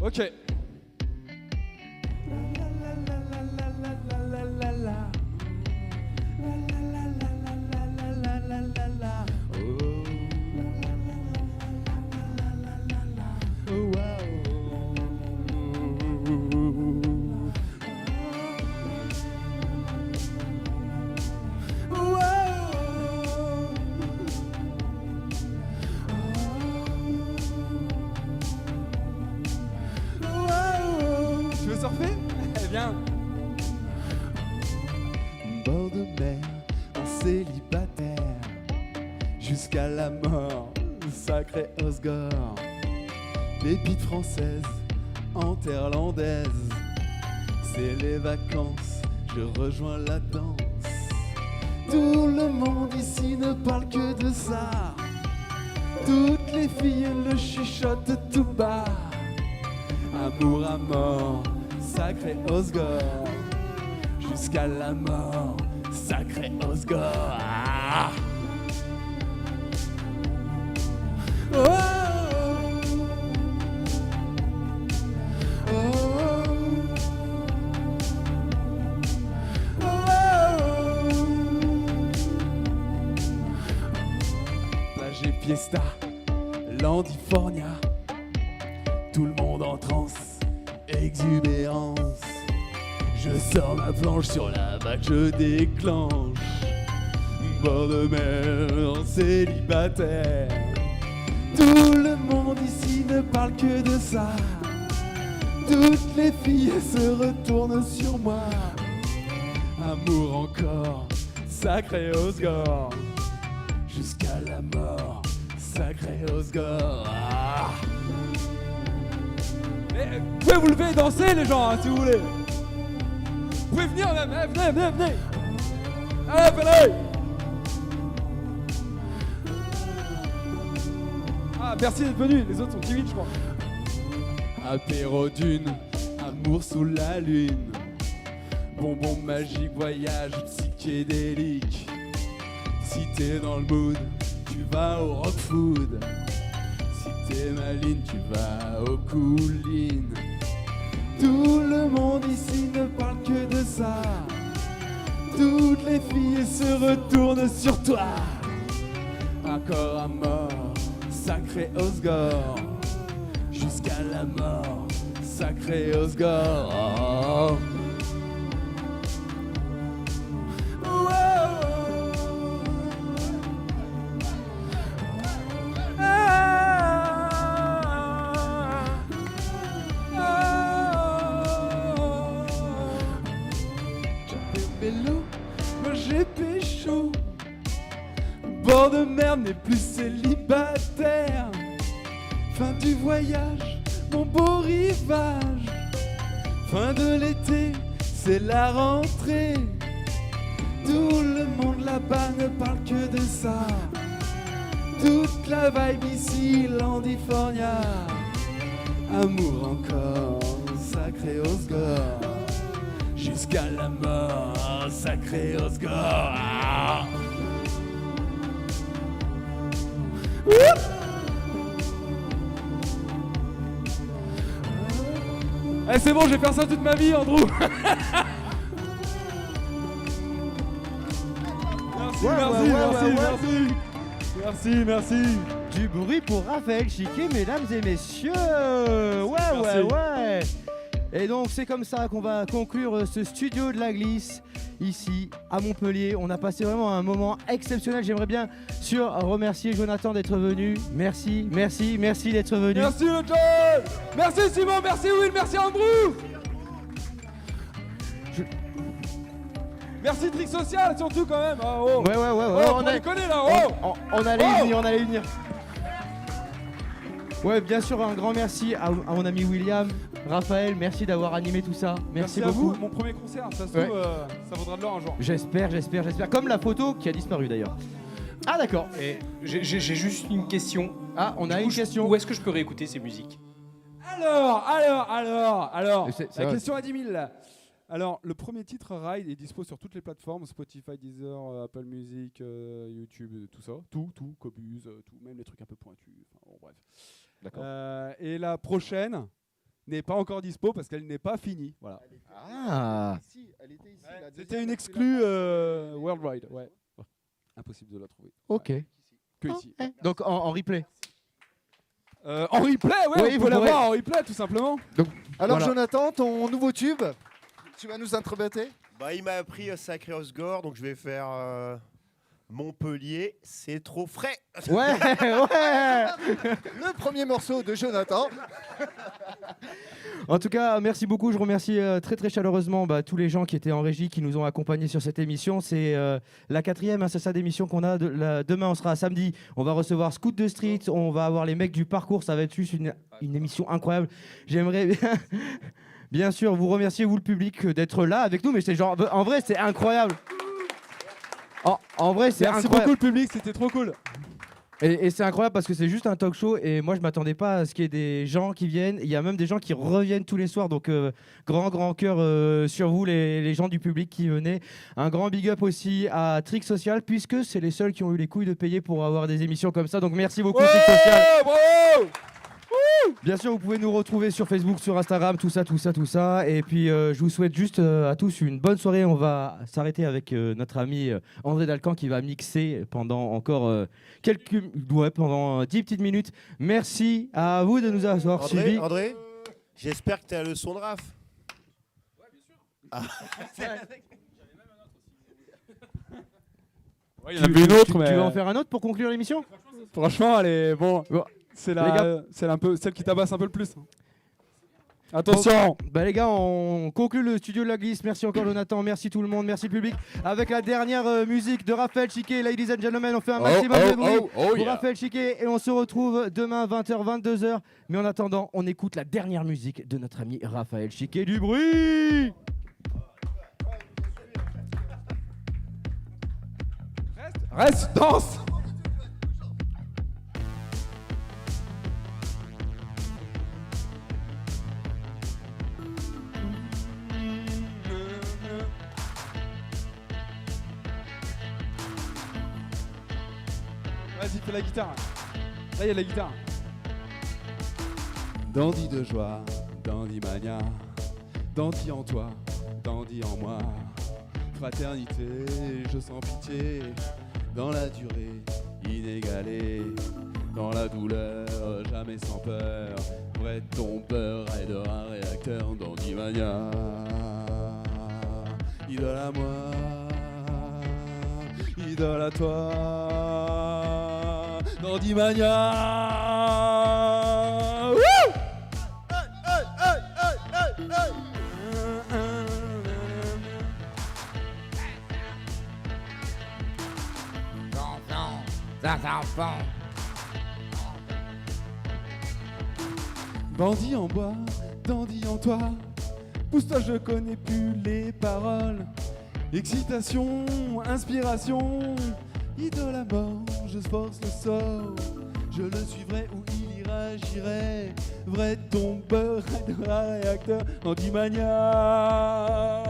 Ok. Tu veux surfer? Eh bien. Bord de mer, en célibataire, jusqu'à la mort, sacré Osgore. Pépite française, enterlandaise, c'est les vacances, je rejoins la danse. Tout le monde ici ne parle que de ça. Toutes les filles le chuchotent tout bas. Amour à mort, sacré Osgore. Jusqu'à la mort, sacré Osgore. Ah. Oh. Plage et fiesta, Landifornia, tout le monde en transe, exubérance. Je sors ma planche sur la vague, je déclenche. Bord de mer, célibataire. Tout le monde ici ne parle que de ça. Toutes les filles se retournent sur moi. Amour encore, sacré Osgore. Jusqu'à la mort, sacré Osgore. Ah. Mais vous pouvez vous lever et danser les gens, hein, si vous voulez. Vous pouvez venir même, venez. Allez, venez. Ah, merci d'être venu, les autres sont timides, je crois. Apéro d'une, amour sous la lune. Bonbon magique, voyage psychédélique. Si t'es dans le mood, tu vas au rock food. Si t'es maline, tu vas au cooline. Tout le monde ici ne parle que de ça. Toutes les filles se retournent sur toi. Encore à mort, sacré Osgore. Jusqu'à la mort, sacré Osgore. J'ai pécho. Bord de mer n'est plus célibataire. Fin du voyage, mon beau rivage. Fin de l'été, c'est la rentrée. Tout le monde là-bas ne parle que de ça. Toute la vibe ici, Landifornia. Amour encore, sacré Osgore. Jusqu'à la mort, sacré Osgore. Ah. Eh, c'est bon, je vais faire ça toute ma vie, Andrew. Merci. Du bruit pour Raphaël Chiquet, mesdames et messieurs. Ouais. Et donc c'est comme ça qu'on va conclure ce studio de la glisse ici à Montpellier. On a passé vraiment un moment exceptionnel. J'aimerais bien remercier Jonathan d'être venu. Merci d'être venu. Merci le John. Merci Simon, merci Will, merci Andrew. Merci Trick Social surtout quand même. Oh. Ouais. On a déconné là. On allait y venir. Ouais, bien sûr, un grand merci à mon ami William. Raphaël, merci d'avoir animé tout ça. Merci beaucoup. À vous, mon premier concert, ça se trouve, ça vaudra de l'or un jour. J'espère. Comme la photo qui a disparu d'ailleurs. Ah d'accord. Et j'ai juste une question. Ah, on a une question. Où est-ce que je peux réécouter ces musiques? Alors, c'est la question à 10 000. Alors, le premier titre, Ride, est dispo sur toutes les plateformes, Spotify, Deezer, Apple Music, YouTube, tout ça. Tout, Cobuz, tout, même les trucs un peu pointus. Enfin, bon, bref. D'accord. Et la prochaine n'est pas encore dispo parce qu'elle n'est pas finie. Voilà. Elle était ici. C'était une exclue Worldwide. Ouais. Impossible de la trouver. Ok. Que ici. Donc en replay. En replay, ouais, Oui, on peut la voir en replay tout simplement. Donc, Alors voilà. Jonathan, ton nouveau tube, tu vas nous interpréter? Bah, il m'a appris sacré Osgore, donc je vais faire Montpellier, c'est trop frais. Ouais. Le premier morceau de Jonathan. En tout cas, merci beaucoup. Je remercie très très chaleureusement tous les gens qui étaient en régie, qui nous ont accompagnés sur cette émission. C'est la 4e, c'est ça, d'émission qu'on a. Demain, on sera samedi. On va recevoir Scoot de Street. On va avoir les mecs du parcours. Ça va être juste une émission incroyable. J'aimerais bien sûr vous remercier, vous le public, d'être là avec nous. Mais c'est genre, en vrai, c'est incroyable. En vrai, c'est Merci incroyable. beaucoup le public, c'était trop cool. Et c'est incroyable parce que c'est juste un talk show et moi je m'attendais pas à ce qu'il y ait des gens qui viennent. Il y a même des gens qui reviennent tous les soirs, donc grand cœur sur vous les gens du public qui venaient. Un grand big up aussi à Trick Social puisque c'est les seuls qui ont eu les couilles de payer pour avoir des émissions comme ça. Donc merci beaucoup Trick Social. Bravo. Bien sûr, vous pouvez nous retrouver sur Facebook, sur Instagram, tout ça. Et puis, je vous souhaite juste à tous une bonne soirée. On va s'arrêter avec notre ami André Dalcan qui va mixer pendant encore pendant 10 petites minutes. Merci à vous de nous avoir suivis. André, j'espère que tu as le son de Raph. Ah. Ouais, il y en a plus une autre, mais... Tu vas en faire un autre pour conclure l'émission ? Franchement, elle est bon. C'est un peu celle qui tabasse un peu le plus. Attention. Les gars, on conclut le studio de la glisse. Merci encore Jonathan, merci tout le monde, merci le public. Avec la dernière musique de Raphaël Chiquet, ladies and gentlemen, on fait un maximum de bruit pour Raphaël Chiquet et on se retrouve demain 20h, 22h. Mais en attendant, on écoute la dernière musique de notre ami Raphaël Chiquet. Du bruit. Reste, danse. Vas-y, fais la guitare. Là, il y a la guitare. Dandy de joie, dandy mania, dandy en toi, dandy en moi. Fraternité, je sens pitié, dans la durée inégalée, dans la douleur, jamais sans peur. Vrai tombeur, rider un réacteur, dandy mania. Idole à moi, idole à toi. Dandy Mania. Wouh! Bandit en bois, dandy en toi. Pousse-toi, je connais plus les paroles. Excitation, inspiration. Idole à mort, je force le sort. Je le suivrai où il ira, j'irai. Vrai tombeur, rider à réacteur, dandy mania.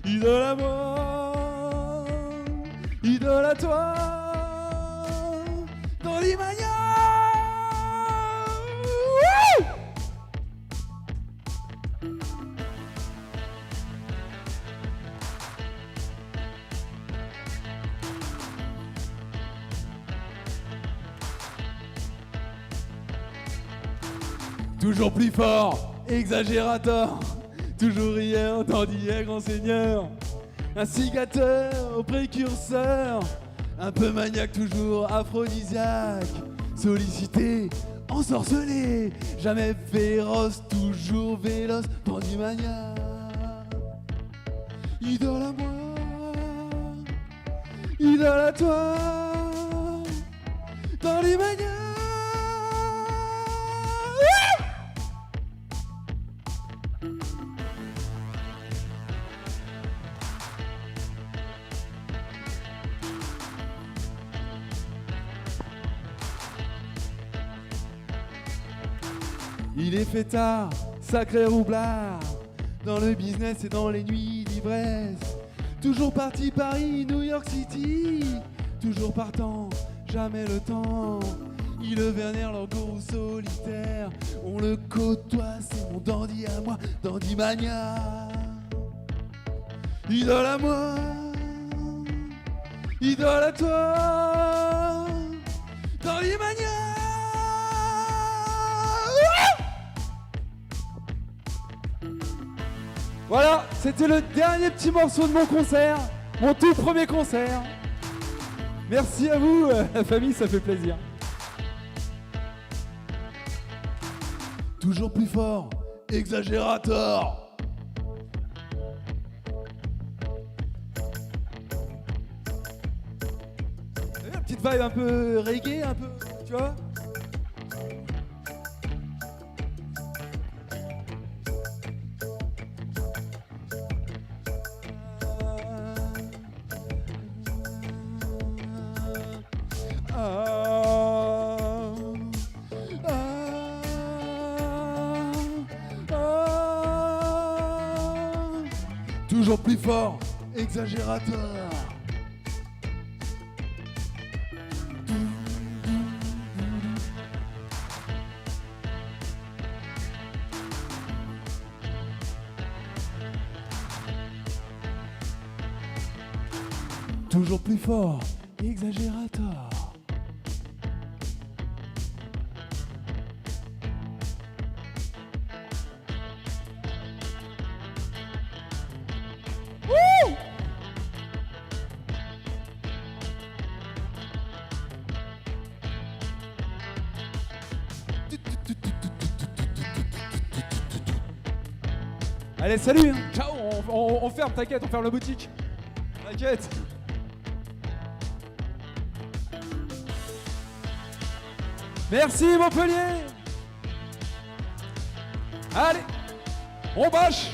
Idole à moi, idole à toi, dandy mania. Toujours plus fort, exagérateur, toujours hier, d'hier, grand seigneur, instigateur, précurseur, un peu maniaque, toujours aphrodisiaque, sollicité, ensorcelé, jamais féroce, toujours véloce, dandy mania. Idole à moi, idole à toi, dandy mania. Il est fêtard, sacré roublard, dans le business et dans les nuits d'ivresse. Toujours parti Paris, New York City, toujours partant, jamais le temps. Il le Werner, l'orgo solitaire, on le côtoie, c'est mon dandy à moi, dandy mania. Idole à moi, idole à toi, dandy mania. Voilà, c'était le dernier petit morceau de mon concert, mon tout premier concert. Merci à vous, la famille, ça fait plaisir. Toujours plus fort, exagérateur. Une petite vibe un peu reggae, un peu, tu vois. Toujours plus fort, exagérateur. Toujours plus fort, exagérateur. Allez, salut, hein. Ciao, on ferme, t'inquiète, on ferme la boutique. T'inquiète. Merci Montpellier. Allez, on bâche.